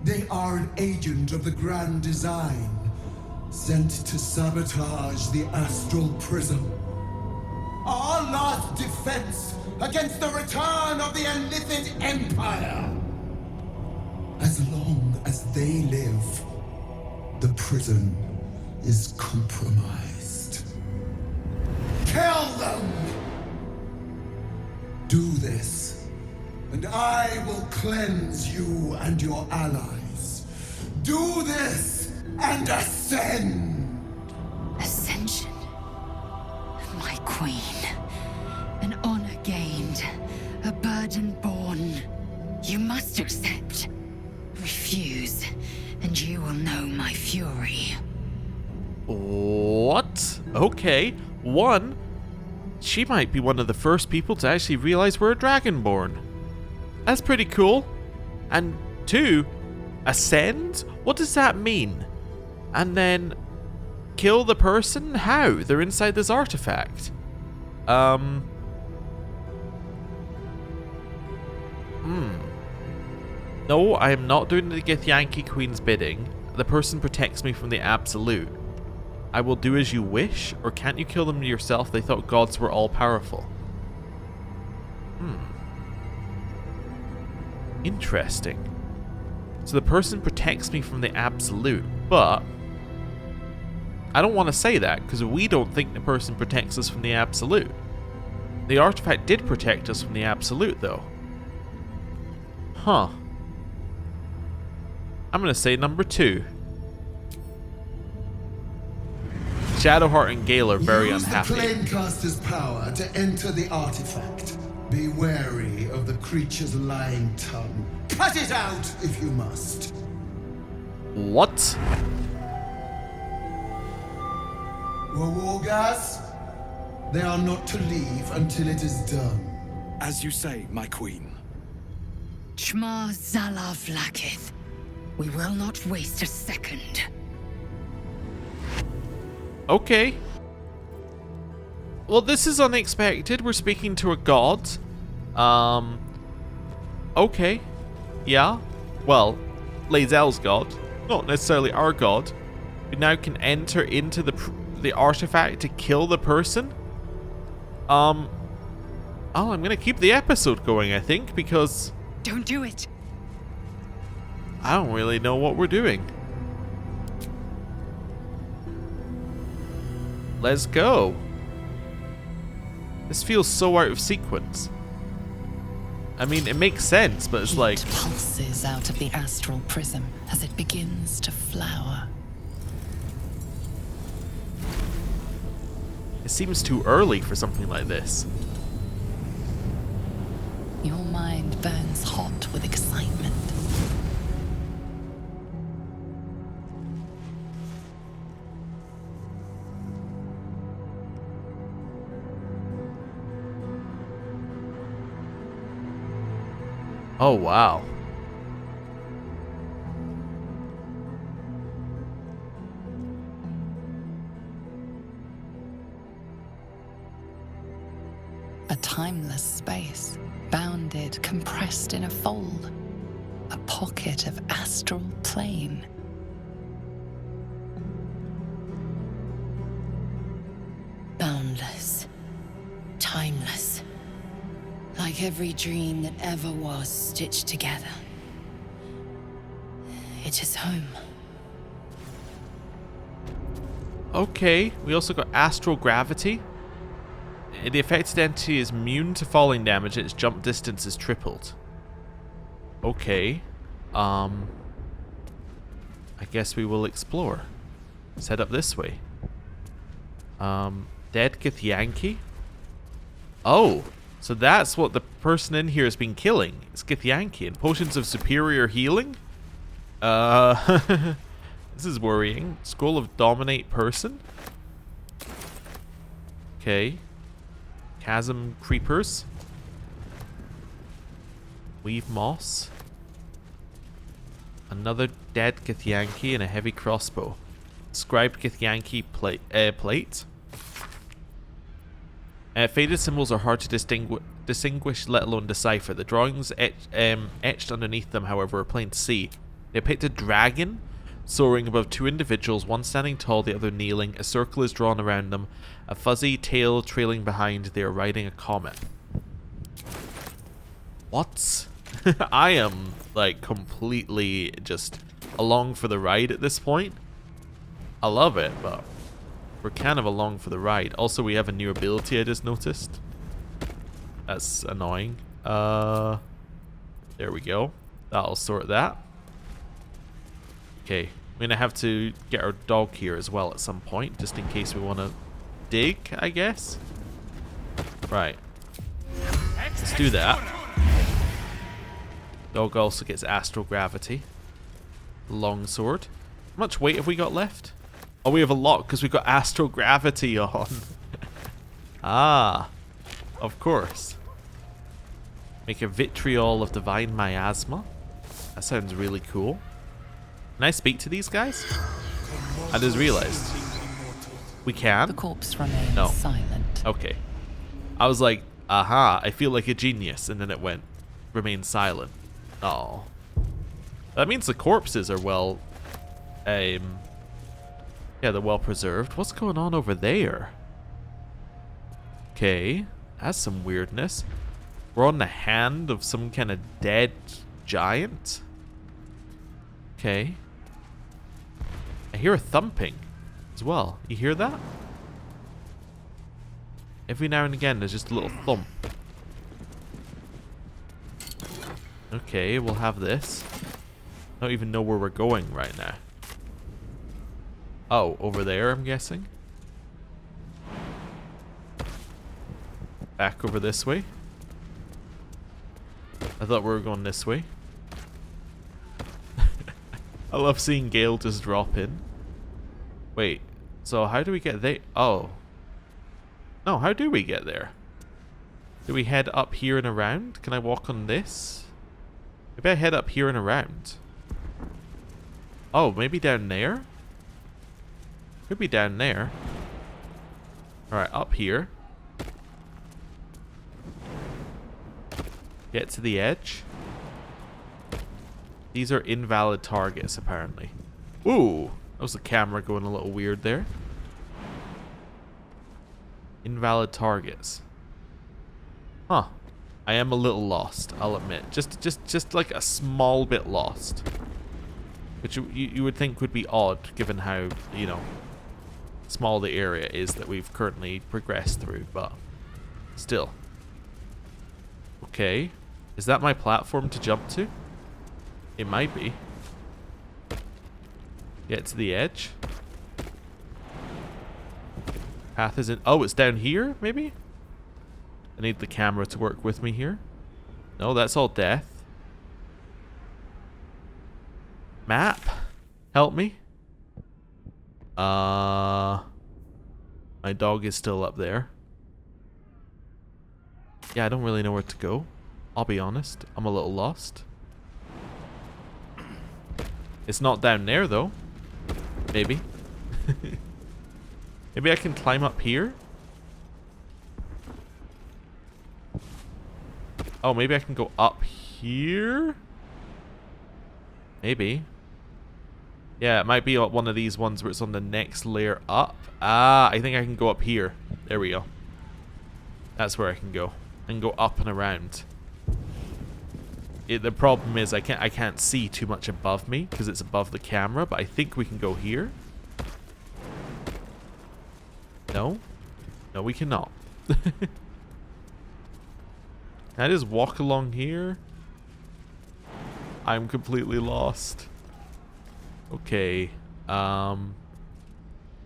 They are an agent of the Grand Design, sent to sabotage the astral prism. Our last defense against the return of the Illithid Empire. As long as they live, the prison is compromised. Kill them! Do this, and I will cleanse you and your allies. Do this, and ascend! Ascension. My queen. An honor gained. A burden borne. You must accept. Refuse, and you will know my fury. What? Okay. One, she might be one of the first people to actually realize we're a dragonborn. That's pretty cool. And two, ascend? What does that mean? And then kill the person? How? They're inside this artifact. No, I am not doing the Githyanki Queen's bidding. The person protects me from the absolute. I will do as you wish, or can't you kill them yourself? They thought gods were all-powerful. Interesting. So the person protects me from the absolute, but I don't want to say that, because we don't think the person protects us from the absolute. The artifact did protect us from the absolute, though. Huh. I'm going to say number 2. Shadowheart and Gale are very unhappy. Use the Planecaster's power to enter the artifact. Be wary of the creature's lying tongue. Cut it out if you must. What? Wargas, they are not to leave until it is done. As you say, my queen. Shma Zalav Lakith. We will not waste a second. Okay. Well, this is unexpected. We're speaking to a god. Okay. Yeah. Well, Lae'zel's god. Not necessarily our god. We now can enter into the artifact to kill the person. Oh, I'm gonna keep the episode going, I think, because... Don't do it. I don't really know what we're doing. Let's go. This feels so out of sequence. I mean, it makes sense, but it's like... pulses out of the astral prism as it begins to flower. It seems too early for something like this. Your mind burns hot with excitement. Oh, wow. A timeless space, bounded, compressed in a fold. A pocket of astral plane. Boundless. Timeless. Like every dream that ever was stitched together. It is home. Okay, we also got astral gravity. The affected entity is immune to falling damage and its jump distance is tripled. Okay. I guess we will explore. Let's head up this way. Dead Githyanki? Oh, so that's what the person in here has been killing. It's Githyanki and potions of superior healing? This is worrying. Scroll of Dominate Person. Okay. Chasm Creepers. Weave Moss. Another dead Githyanki and a heavy crossbow. Scribed Githyanki plate. Faded symbols are hard to distinguish, let alone decipher. The drawings etched underneath them, however, are plain to see. They depict a dragon soaring above two individuals, one standing tall, the other kneeling. A circle is drawn around them, a fuzzy tail trailing behind. They are riding a comet. What? I am, like, completely just along for the ride at this point. I love it, but we're kind of along for the ride. Also, we have a new ability I just noticed. That's annoying. There we go. That'll sort that. Okay, we're gonna have to get our dog here as well at some point, just in case we want to dig, I guess. Right. Let's do that. Dog also gets astral gravity. Longsword. How much weight have we got left? Oh, we have a lot because we've got astral gravity on. Ah, of course. Make a vitriol of divine miasma. That sounds really cool. Can I speak to these guys? I just realized. We can? The corpse remains silent. Okay. I was like, aha, I feel like a genius. And then it went, remain silent. Oh. That means the corpses are well... yeah, they're well preserved. What's going on over there? Okay. That's some weirdness. We're on the hand of some kind of dead giant. Okay. I hear a thumping as well. You hear that? Every now and again, there's just a little thump. Okay, we'll have this. I don't even know where we're going right now. Oh, over there, I'm guessing. Back over this way. I thought we were going this way. I love seeing Gale just drop in. Wait, so how do we get there? Oh. No, how do we get there? Do we head up here and around? Can I walk on this? Maybe I head up here and around. Oh, maybe down there? Could be down there. Alright, up here. Get to the edge. These are invalid targets, apparently. Ooh, that was the camera going a little weird there. Invalid targets. Huh. I am a little lost, I'll admit. Just like a small bit lost. Which you would think would be odd, given how, you know, small the area is that we've currently progressed through, but still. Okay. Is that my platform to jump to? It might be. Get to the edge. Path isn't... Oh, it's down here, maybe? I need the camera to work with me here. No, that's all death. Map? Help me. My dog is still up there. Yeah, I don't really know where to go. I'll be honest. I'm a little lost. It's not down there, though. Maybe. Maybe I can climb up here? Oh, maybe I can go up here? Maybe. Yeah, it might be one of these ones where it's on the next layer up. Ah, I think I can go up here. There we go. That's where I can go. I can go up and around. The problem is I can't see too much above me because it's above the camera, but I think we can go here. No? No, we cannot. Can I just walk along here? I'm completely lost. Okay. I'm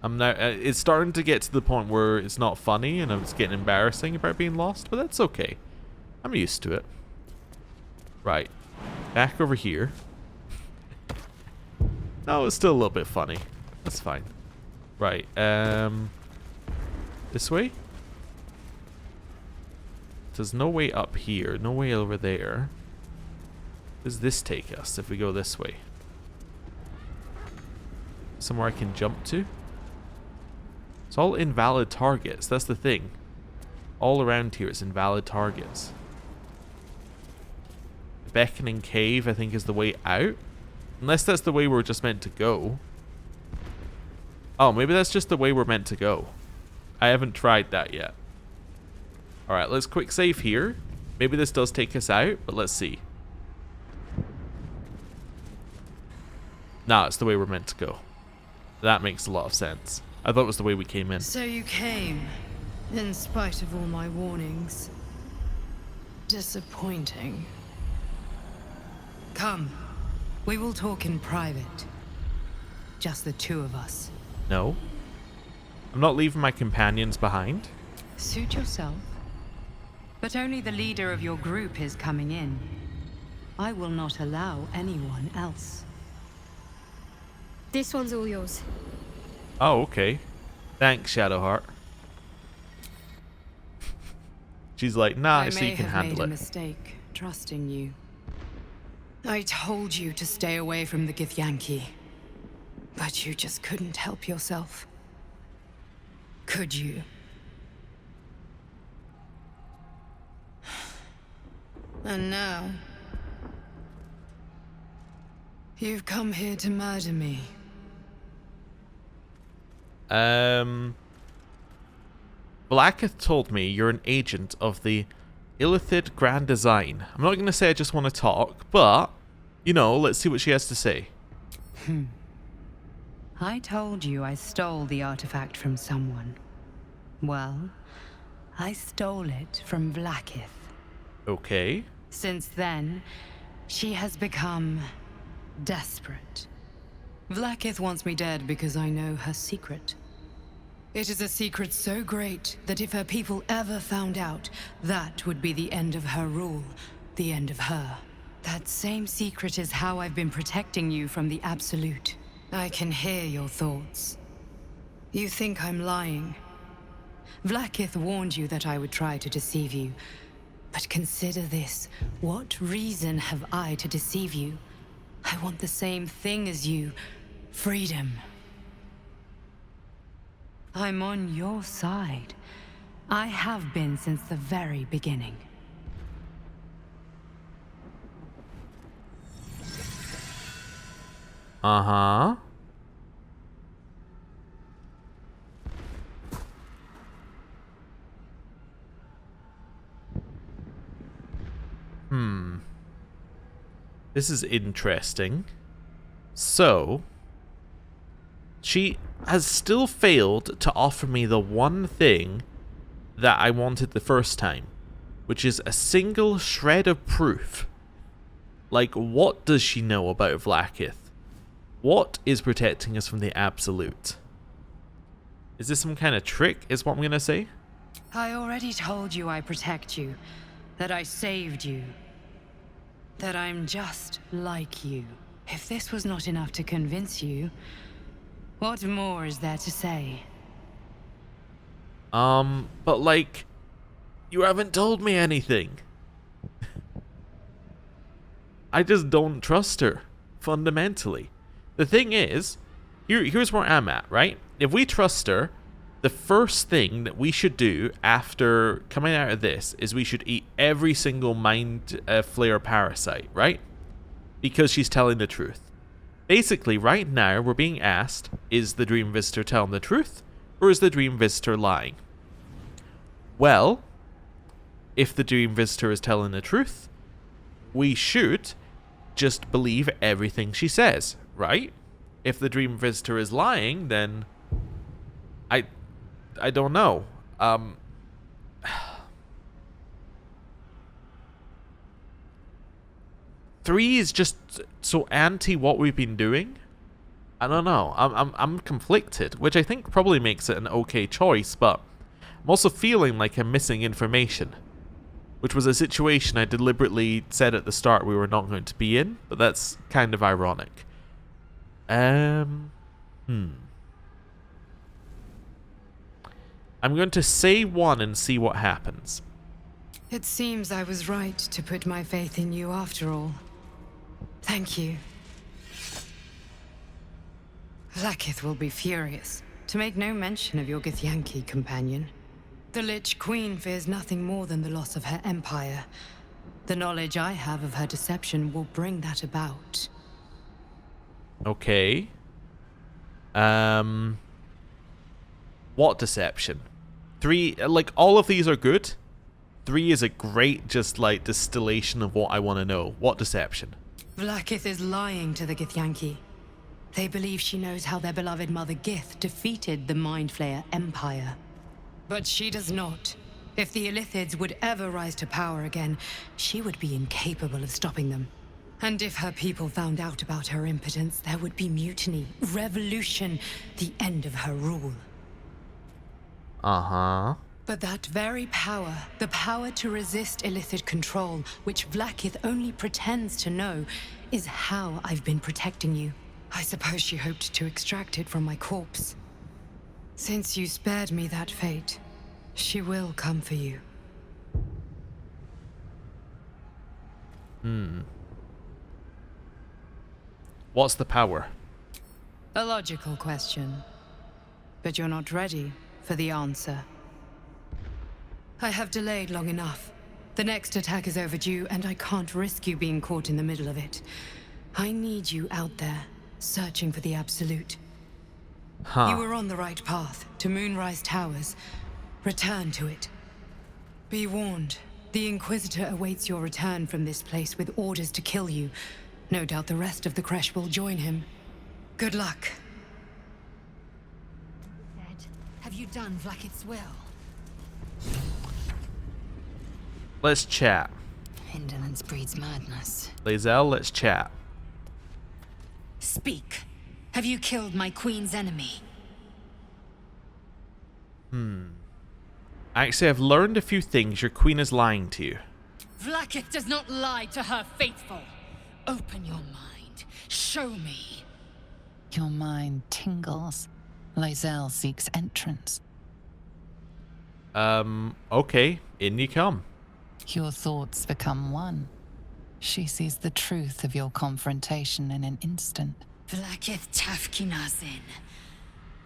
now... it's starting to get to the point where it's not funny and it's getting embarrassing about being lost, but that's okay. I'm used to it. Right. Back over here. No, it's still a little bit funny. That's fine. Right, this way? There's no way up here, no way over there. Where does this take us if we go this way? Somewhere I can jump to? It's all invalid targets, that's the thing. All around here is invalid targets. The Beckoning Cave, I think, is the way out. Unless that's the way we're just meant to go. Oh, maybe that's just the way we're meant to go. I haven't tried that yet. Alright, let's quick save here. Maybe this does take us out, but let's see. Nah, it's the way we're meant to go. That makes a lot of sense. I thought it was the way we came in. So you came, in spite of all my warnings. Disappointing. Come, we will talk in private. Just the two of us. No. I'm not leaving my companions behind. Suit yourself. But only the leader of your group is coming in. I will not allow anyone else. This one's all yours. Oh, okay. Thanks, Shadowheart. She's like, nah, so you can handle it. I may have made a mistake trusting you. I told you to stay away from the Githyanki. But you just couldn't help yourself. Could you? And now... you've come here to murder me. Blacketh told me you're an agent of the Illithid Grand Design. I'm not going to say I just want to talk, but, you know, let's see what she has to say. I told you I stole the artifact from someone. Well, I stole it from Blacketh. Okay. Since then, she has become desperate. Vlaakith wants me dead because I know her secret. It is a secret so great that if her people ever found out, that would be the end of her rule, the end of her. That same secret is how I've been protecting you from the Absolute. I can hear your thoughts. You think I'm lying. Vlaakith warned you that I would try to deceive you. But consider this. What reason have I to deceive you? I want the same thing as you. Freedom. I'm on your side. I have been since the very beginning. Uh-huh. This is interesting. So, she has still failed to offer me the one thing that I wanted the first time, which is a single shred of proof. Like, what does she know about Vlaakith? What is protecting us from the Absolute? Is this some kind of trick, is what I'm gonna say? I already told you I protect you, that I saved you, that I'm just like you. If this was not enough to convince you, what more is there to say? But like, you haven't told me anything. I just don't trust her, fundamentally. The thing is, here's where I'm at, right? If we trust her, the first thing that we should do after coming out of this is we should eat every single Mind Flayer parasite, right? Because she's telling the truth. Basically, right now, we're being asked, is the Dream Visitor telling the truth, or is the Dream Visitor lying? Well, if the Dream Visitor is telling the truth, we should just believe everything she says, right? If the Dream Visitor is lying, then I don't know. 3 is just so anti what we've been doing. I don't know. I'm conflicted, which I think probably makes it an okay choice, but I'm also feeling like I'm missing information, which was a situation I deliberately said at the start we were not going to be in, but that's kind of ironic. I'm going to say 1 and see what happens. It seems I was right to put my faith in you after all. Thank you. Vlaakith will be furious, to make no mention of your Githyanki companion. The Lich Queen fears nothing more than the loss of her empire. The knowledge I have of her deception will bring that about. Okay. What deception? 3, like, all of these are good. 3 is a great, just, like, distillation of what I want to know. What deception? Vlaakith is lying to the Githyanki. They believe she knows how their beloved mother Gith defeated the Mind Flayer Empire. But she does not. If the Illithids would ever rise to power again, she would be incapable of stopping them. And if her people found out about her impotence, there would be mutiny, revolution, the end of her rule. Uh-huh. But that very power, the power to resist Illithid control, which Vlaakith only pretends to know, is how I've been protecting you. I suppose she hoped to extract it from my corpse. Since you spared me that fate, she will come for you. What's the power? A logical question. But you're not ready for the answer. I have delayed long enough. The next attack is overdue, and I can't risk you being caught in the middle of it. I need you out there, searching for the Absolute. Huh. You were on the right path, to Moonrise Towers. Return to it. Be warned, the Inquisitor awaits your return from this place with orders to kill you. No doubt the rest of the Kresh will join him. Good luck. Have you done Vlaakith's will? Let's chat. Indolence breeds madness. Lae'zel, let's chat. Speak. Have you killed my queen's enemy? Actually, I've learned a few things. Your queen is lying to you. Vlaakith does not lie to her faithful. Open your mind. Show me. Your mind tingles. Lae'zel seeks entrance. Okay. In you come. Your thoughts become one. She sees the truth of your confrontation in an instant. Vlaakith Tafkinazin.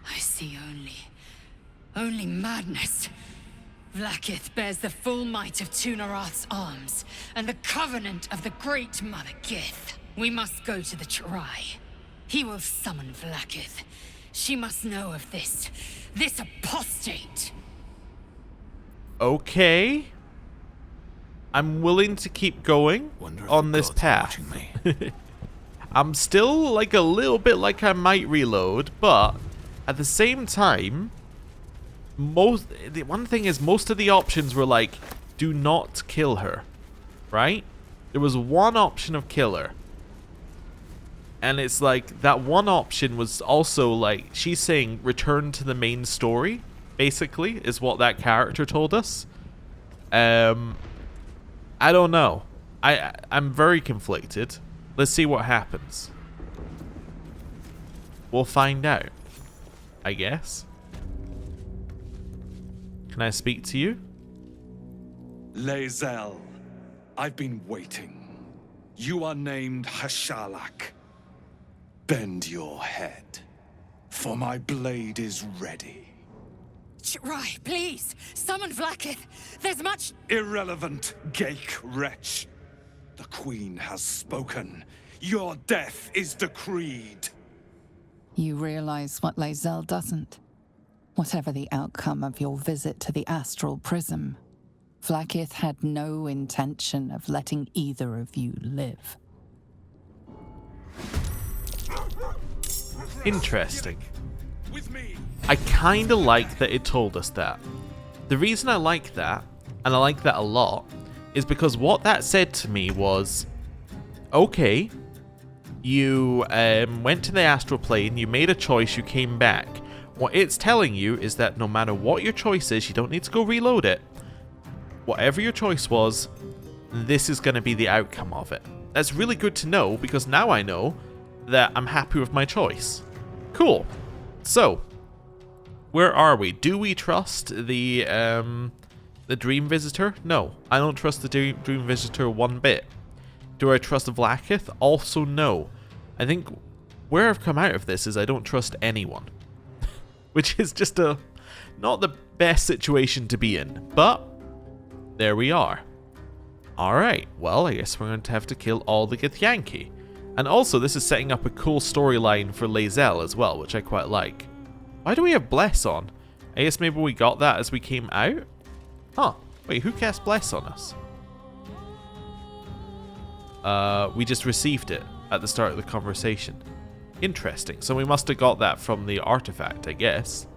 I see only madness. Vlaakith bears the full might of Tunarath's arms, and the covenant of the Great Mother Gith. We must go to the Chirai. He will summon Vlaakith. She must know of this apostate. Okay. I'm willing to keep going on this path. I'm still like a little bit like I might reload, but at the same time, the one thing is most of the options were like, do not kill her, right? There was one option of kill her. And it's like, that one option was also like, she's saying return to the main story, basically, is what that character told us. I don't know. I'm very conflicted. Let's see what happens. We'll find out, I guess. Can I speak to you? Lae'zel, I've been waiting. You are named Hashalak. Bend your head, for my blade is ready. Chirai, please, summon Vlaakith. There's much... Irrelevant, Geik wretch. The Queen has spoken. Your death is decreed. You realize what Lae'zel doesn't. Whatever the outcome of your visit to the Astral Prism, Vlaakith had no intention of letting either of you live. Interesting. I kinda like that it told us that. The reason I like that, and I like that a lot, is because what that said to me was, okay, you went to the astral plane, you made a choice, you came back. What it's telling you is that no matter what your choice is, you don't need to go reload it. Whatever your choice was, this is going to be the outcome of it. That's really good to know, because now I know that I'm happy with my choice. Cool. So, where are we? Do we trust the Dream Visitor? No, I don't trust the Dream Visitor one bit. Do I trust Vlaakith? Also no. I think where I've come out of this is I don't trust anyone. Which is just not the best situation to be in. But there we are. Alright, well, I guess we're going to have to kill all the Githyanki. And also, this is setting up a cool storyline for Lae'zel as well, which I quite like. Why do we have Bless on? I guess maybe we got that as we came out? Huh. Wait, who cast Bless on us? We just received it at the start of the conversation. Interesting. So we must have got that from the artifact, I guess.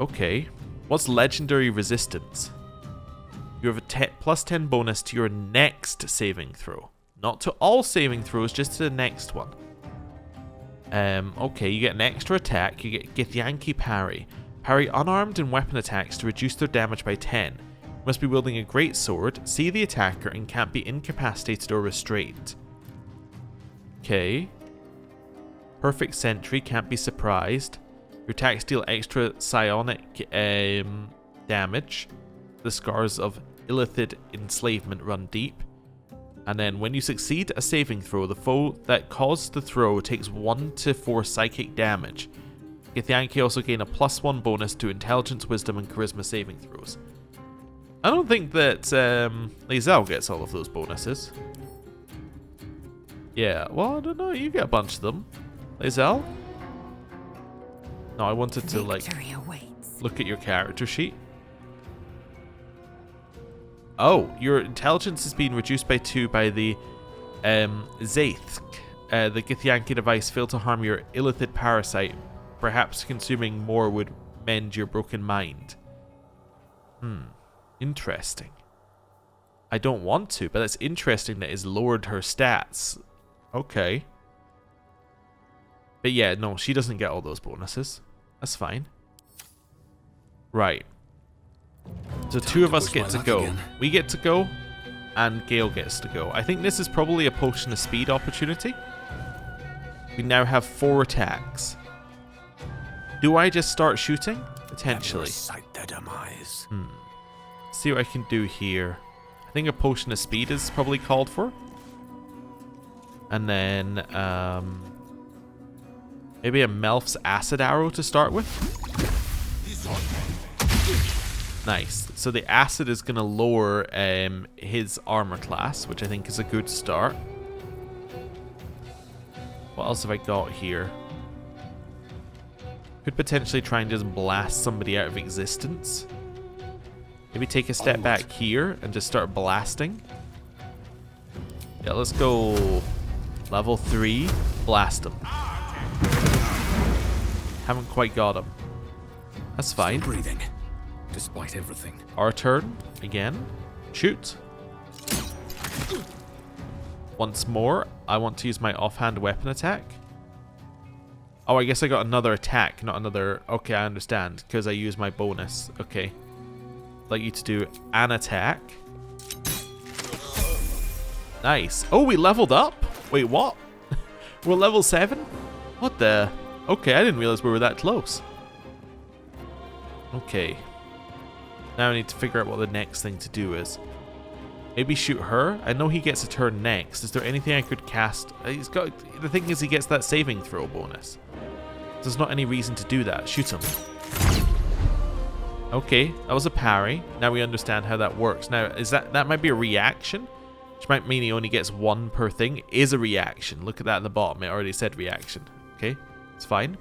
Okay. What's legendary resistance? You have a +10 bonus to your next saving throw. Not to all saving throws, just to the next one. Okay, you get an extra attack. You get Githyanki parry. Parry unarmed and weapon attacks to reduce their damage by 10. You must be wielding a great sword, see the attacker, and can't be incapacitated or restrained. Okay. Perfect sentry, can't be surprised. Your attacks deal extra psionic damage. The scars of illithid enslavement run deep. And then when you succeed a saving throw, the foe that caused the throw takes 1 to 4 psychic damage. Githyanki also gain a +1 bonus to intelligence, wisdom, and charisma saving throws. I don't think that Lae'zel gets all of those bonuses. Yeah, well, I don't know. You get a bunch of them. Lae'zel? No, I wanted to, like, look at your character sheet. Oh, your intelligence is being reduced by 2 by the Zaithk. The Githyanki device failed to harm your illithid parasite. Perhaps consuming more would mend your broken mind. Interesting. I don't want to, but it's interesting that it's lowered her stats. Okay. But yeah, no, she doesn't get all those bonuses. That's fine. Right. So 2 of us get to go. Again. We get to go, and Gale gets to go. I think this is probably a potion of speed opportunity. We now have 4 attacks. Do I just start shooting? Potentially. Their demise. See what I can do here. I think a potion of speed is probably called for. And then maybe a Melf's acid arrow to start with. Nice. So the acid is going to lower his armor class, which I think is a good start. What else have I got here? Could potentially try and just blast somebody out of existence. Maybe take a step back here and just start blasting. Yeah, let's go level 3. Blast him. Haven't quite got him. That's fine. Still breathing, despite everything. Our turn again. Shoot. Once more, I want to use my offhand weapon attack. Oh, I guess I got another attack, not another... Okay, I understand, because I use my bonus. Okay. I'd like you to do an attack. Nice. Oh, we leveled up? Wait, what? We're level 7? What the... Okay, I didn't realize we were that close. Okay. Now I need to figure out what the next thing to do is. Maybe shoot her? I know he gets a turn next. Is there anything I could cast? He's got... The thing is he gets that saving throw bonus. There's not any reason to do that. Shoot him. Okay, that was a parry. Now we understand how that works. Now, is that might be a reaction? Which might mean he only gets 1 per thing. Is a reaction. Look at that at the bottom. It already said reaction. Okay, it's fine.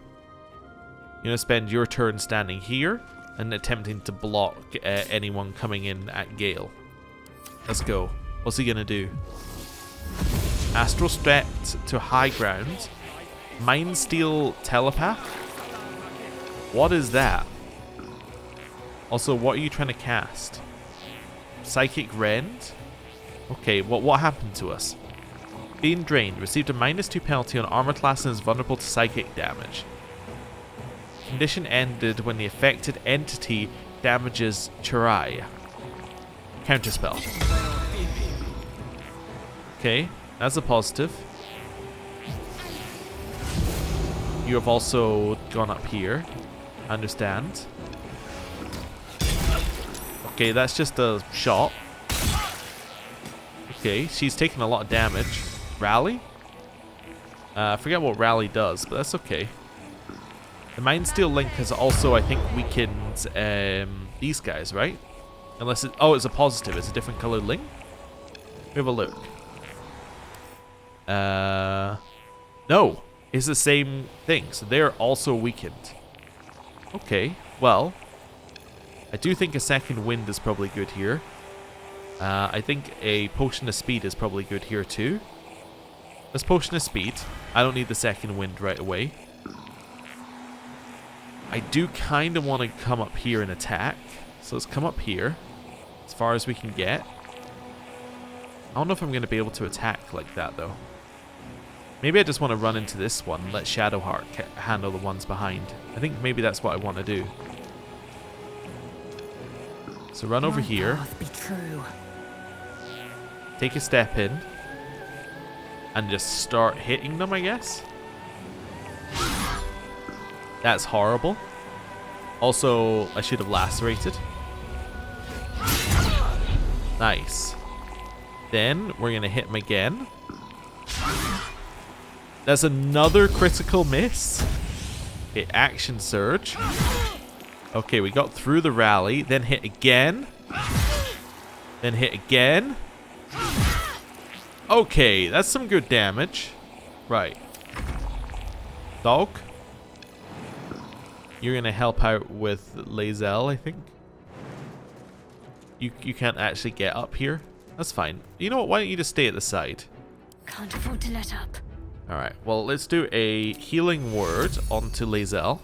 You're going to spend your turn standing here and attempting to block anyone coming in at Gale. Let's go. What's he going to do? Astral Step to high ground. Mind Steal Telepath? What is that? Also, what are you trying to cast? Psychic Rend? Okay, what happened to us? Being drained. Received a -2 penalty on armor class and is vulnerable to psychic damage. Condition ended when the affected entity damages Chirai. Counterspell. Okay, that's a positive. You have also gone up here. I understand. Okay, that's just a shot. Okay, she's taking a lot of damage. Rally? I forget what rally does, but that's okay. The Mind Steel Link has also, I think, weakened these guys, right? Unless it... Oh, it's a positive. It's a different colored link. We have a look. No. It's the same thing. So they're also weakened. Okay. Well, I do think a second wind is probably good here. I think a potion of speed is probably good here too. Let's potion of speed. I don't need the second wind right away. I do kind of want to come up here and attack. So let's come up here. As far as we can get. I don't know if I'm going to be able to attack like that though. Maybe I just want to run into this one and let Shadowheart handle the ones behind. I think maybe that's what I want to do. So run over here. Be true. Take a step in. And just start hitting them, I guess. That's horrible. Also, I should have lacerated. Nice. Then we're going to hit him again. That's another critical miss. Okay, action surge. Okay, we got through the rally. Then hit again. Then hit again. Okay, that's some good damage. Right. Dog. You're going to help out with Lae'zel, I think. You can't actually get up here. That's fine. You know what? Why don't you just stay at the side? Can't afford to let up. Alright, well, let's do a healing word onto Lae'zel.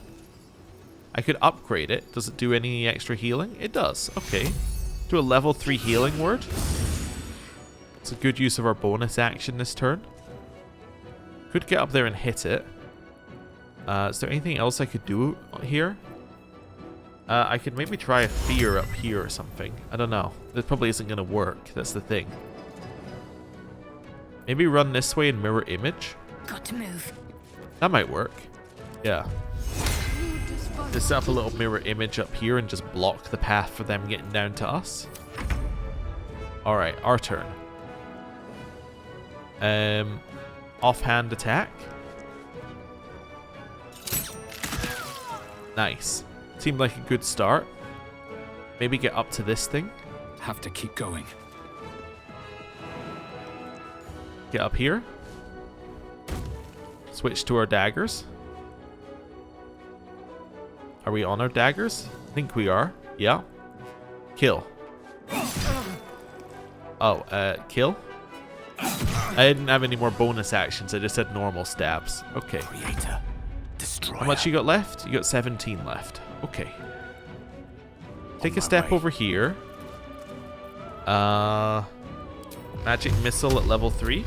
I could upgrade it. Does it do any extra healing? It does. Okay. Do a level 3 healing word. It's a good use of our bonus action this turn. Could get up there and hit it. Is there anything else I could do here? I could maybe try a fear up here or something. I don't know. This probably isn't going to work. That's the thing. Maybe run this way and mirror image. Got to move. That might work. Yeah. Just set up a little mirror image up here and just block the path for them getting down to us. Alright, our turn. Offhand attack. Nice. Seemed like a good start. Maybe get up to this thing. Have to keep going. Get up here. Switch to our daggers. Are we on our daggers? I think we are. Yeah. Kill. Oh, kill? I didn't have any more bonus actions. I just had normal stabs. Okay. Creator. Destroyer. How much you got left? You got 17 left. Okay. Take a step over here. Magic missile at level 3.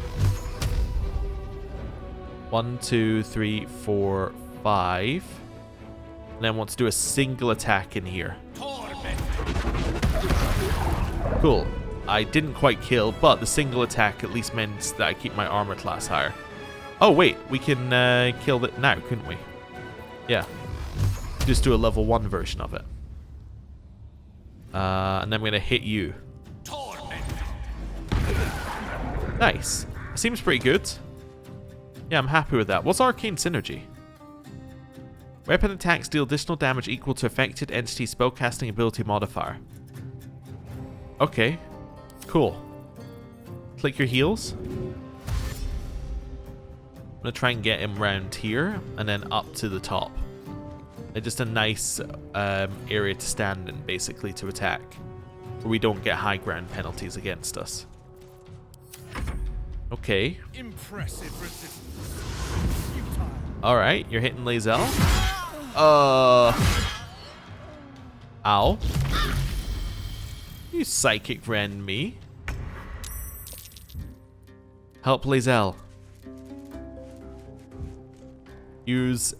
1, 2, 3, 4, 5. And then want to do a single attack in here. Cool. I didn't quite kill, but the single attack at least meant that I keep my armor class higher. Oh wait, we can kill it now, couldn't we? Yeah. Just do a level 1 version of it. And then I'm going to hit you. Nice. Seems pretty good. Yeah, I'm happy with that. What's Arcane Synergy? Weapon attacks deal additional damage equal to affected entity spellcasting ability modifier. Okay. Cool. Click your heals. I'm going to try and get him around here and then up to the top. Just a nice area to stand in, basically, to attack. Where we don't get high ground penalties against us. Okay. Impressive resistance. Alright, you're hitting Lae'zel. Ow. You psychic rend me. Help Lae'zel. Use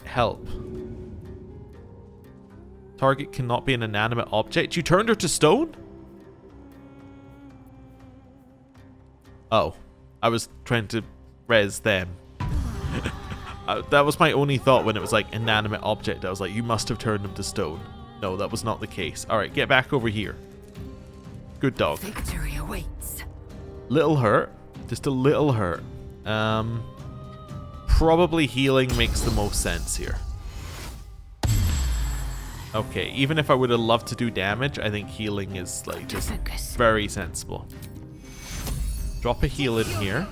help. Target cannot be an inanimate object. You turned her to stone? Oh. I was trying to res them. That was my only thought when it was like inanimate object. I was like, you must have turned him to stone. No, that was not the case. All right, get back over here. Good dog. Victory awaits. Little hurt. Just a little hurt. Probably healing makes the most sense here. Okay, even if I would have loved to do damage, I think healing is like just very sensible. Drop a heal in here.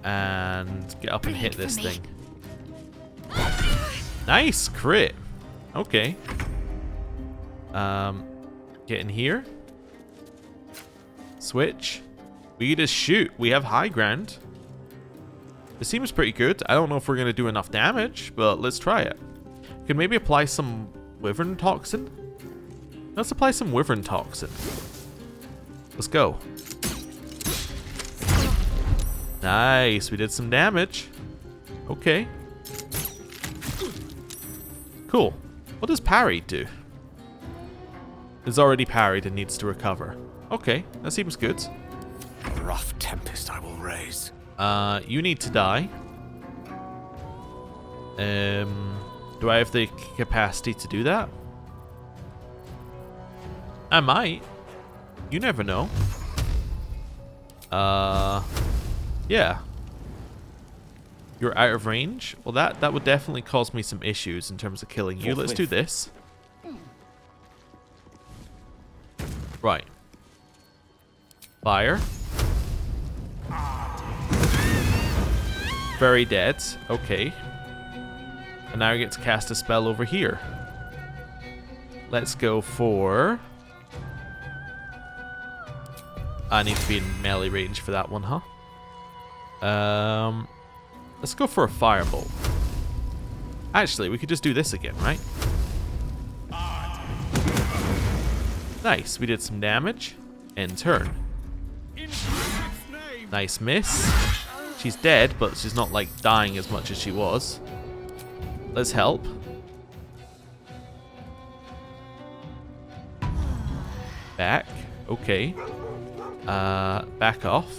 And get up and hit this thing. Nice crit. Okay. Get in here. Switch. We just shoot. We have high ground. It seems pretty good. I don't know if we're going to do enough damage, but let's try it. Can maybe apply some Wyvern Toxin? Let's apply some Wyvern Toxin. Let's go. Nice. We did some damage. Okay. Cool. What does parry do? It's already parried and needs to recover. Okay, that seems good. A rough tempest I will raise. You need to die. Do I have the capacity to do that? I might. You never know. Yeah. You're out of range? Well, that would definitely cause me some issues in terms of killing you. Let's do this. Right. Fire. Very dead. Okay. And now I get to cast a spell over here. Let's go for... I need to be in melee range for that one, huh? Let's go for a firebolt. Actually, we could just do this again, right? Nice, we did some damage. End turn. Nice miss. She's dead, but she's not like dying as much as she was. Let's help. Back. Okay. Back off.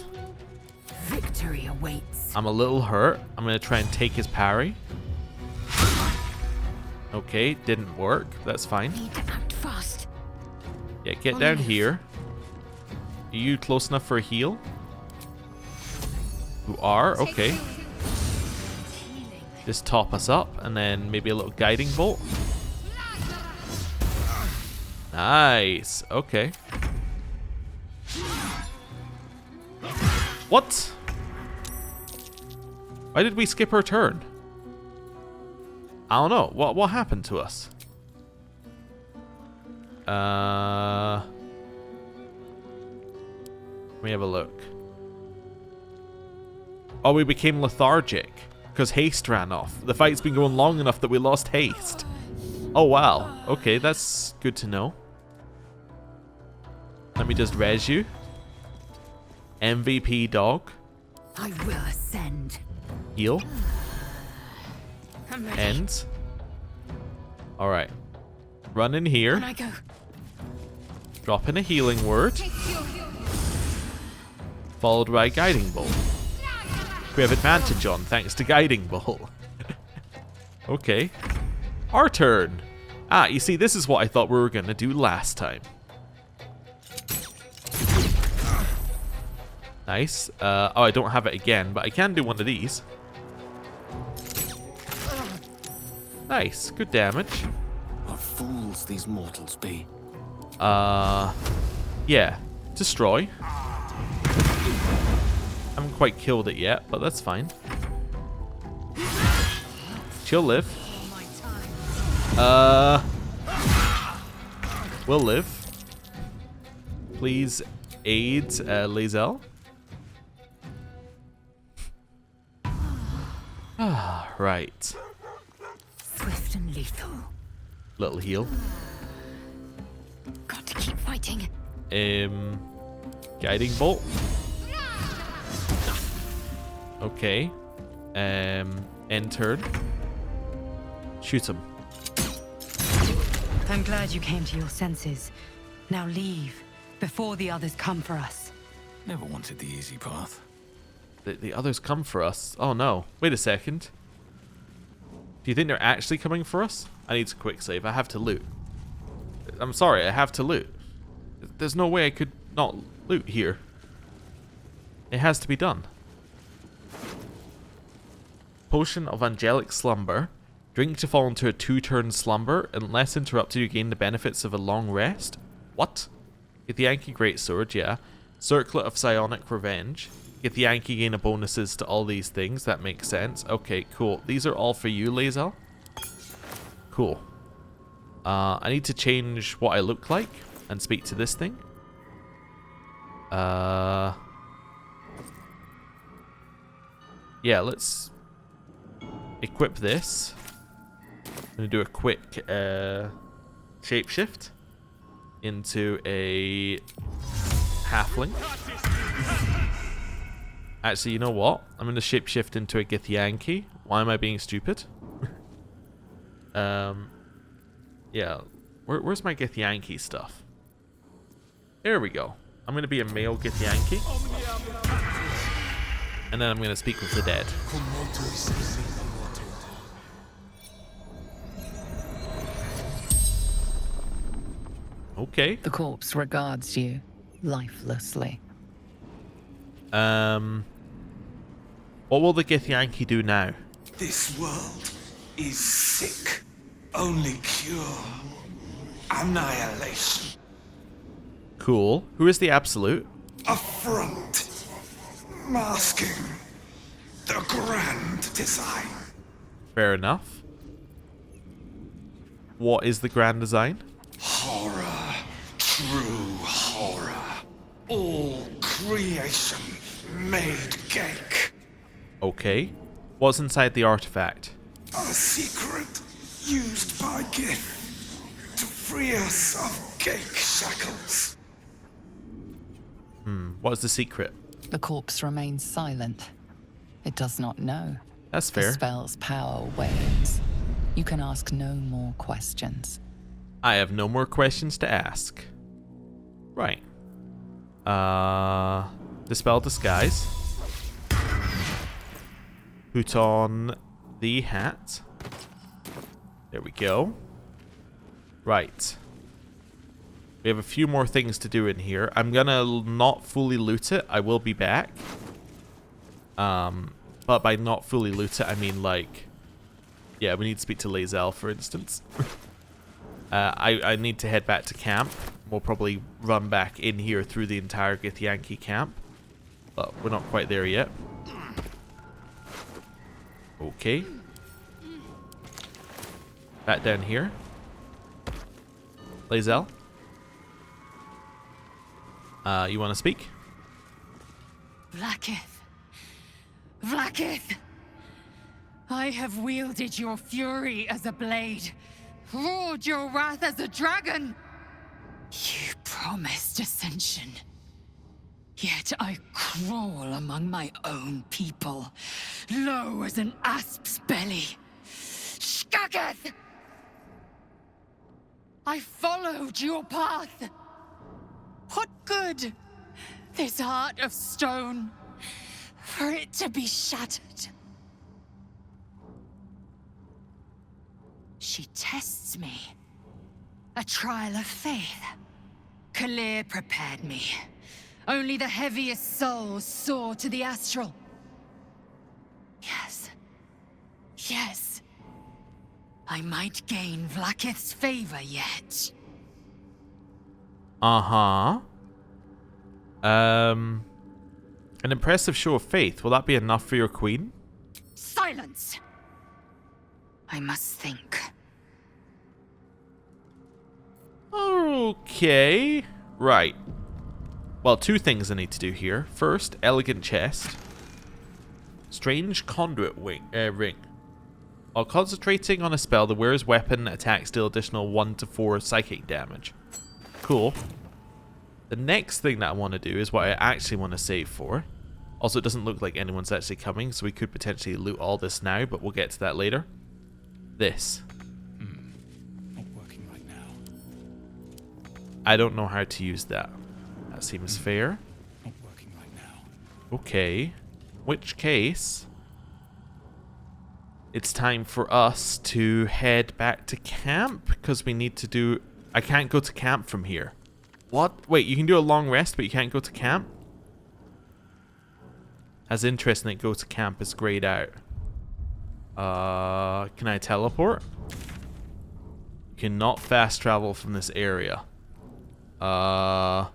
Victory awaits. I'm a little hurt. I'm going to try and take his parry. Okay, didn't work. That's fine. Need to act fast. Yeah, get down here. Are you close enough for a heal? You are? Okay. Just top us up and then maybe a little guiding bolt. Nice. Okay. What? Why did we skip our turn? I don't know. What happened to us? Let me have a look. Oh, we became lethargic because haste ran off. The fight's been going long enough that we lost haste. Oh, wow. Okay, that's good to know. Let me just res you. MVP dog. I will ascend. Heal. End. Alright. Run in here. When I go. Drop in a healing word. Followed by a guiding bolt. We have advantage on thanks to guiding bolt. Okay. Our turn. Ah, you see, this is what I thought we were going to do last time. Nice. Oh, I don't have it again, but I can do one of these. Nice. Good damage. What fools these mortals be. Yeah. Destroy. Haven't quite killed it yet, but that's fine. She'll live. We'll live. Please aid Lae'zel. Right. Swift and lethal. Little heal. Got to keep fighting. Guiding bolt. Okay. End turn. Shoot him. I'm glad you came to your senses. Now leave, before the others come for us. Never wanted the easy path. The others come for us. Oh no. Wait a second. Do you think they're actually coming for us? I need to quick save. I have to loot. I'm sorry, I have to loot. There's no way I could not loot here. It has to be done. Potion of Angelic Slumber. Drink to fall into a 2-turn slumber. Unless interrupted, you gain the benefits of a long rest. What? Githyanki Greatsword, yeah. Circlet of Psionic Revenge. Githyanki gain a bonuses to all these things. That makes sense. Okay, cool. These are all for you, Lae'zel. Cool. I need to change what I look like and speak to this thing. Yeah, let's equip this. I'm going to do a quick shapeshift into a halfling. Actually, you know what? I'm going to shapeshift into a Githyanki. Why am I being stupid? Yeah. Where's my Githyanki stuff? There we go. I'm going to be a male Githyanki. And then I'm going to speak with the dead. Okay. The corpse regards you lifelessly. What will the Githyanki do now? This world is sick. Only cure. Annihilation. Cool. Who is the Absolute? A front. Masking the grand design. Fair enough. What is the grand design? Horror. True horror. All creation made cake. Okay. What's inside the artifact? A secret used by Gith to free us of cake shackles. What is the secret? The corpse remains silent. It does not know. That's fair. The spell's power wanes. You can ask no more questions. I have no more questions to ask. Right. Dispel Disguise. Put on the hat. There we go. Right. We have a few more things to do in here. I'm gonna not fully loot it. I will be back. But by not fully loot it, I mean like... Yeah, we need to speak to Lae'zel, for instance. I need to head back to camp. We'll probably run back in here through the entire Githyanki camp. But we're not quite there yet. Okay. Back down here. Lae'zel? You want to speak? Vlaakith. Vlaakith! I have wielded your fury as a blade, roared your wrath as a dragon. You promised ascension. Yet I crawl among my own people, low as an asp's belly. Shkageth! I followed your path. What good? This heart of stone, for it to be shattered. She tests me. A trial of faith. Kalir prepared me. Only the heaviest souls soar to the astral. Yes. Yes. I might gain Vlaakith's favor yet. Uh-huh. An impressive show of faith. Will that be enough for your queen? Silence! I must think. Okay. Right. Well, two things I need to do here. First, elegant chest. Strange conduit ring. While concentrating on a spell, the wearer's weapon attacks deal additional 1 to 4 psychic damage. Cool. The next thing that I want to do is what I actually want to save for. Also, it doesn't look like anyone's actually coming, so we could potentially loot all this now, but we'll get to that later. This. Not working right now. I don't know how to use that. That seems fair. Not working right now. Okay. which case, it's time for us to head back to camp, because we need to do... I can't go to camp from here. What? Wait, you can do a long rest, but you can't go to camp? That's interesting that go to camp is grayed out. Can I teleport? You cannot fast travel from this area. Alright,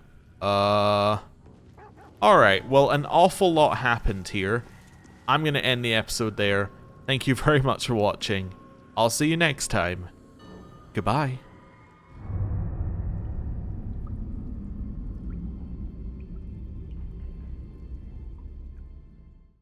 well, an awful lot happened here. I'm going to end the episode there. Thank you very much for watching. I'll see you next time. Goodbye.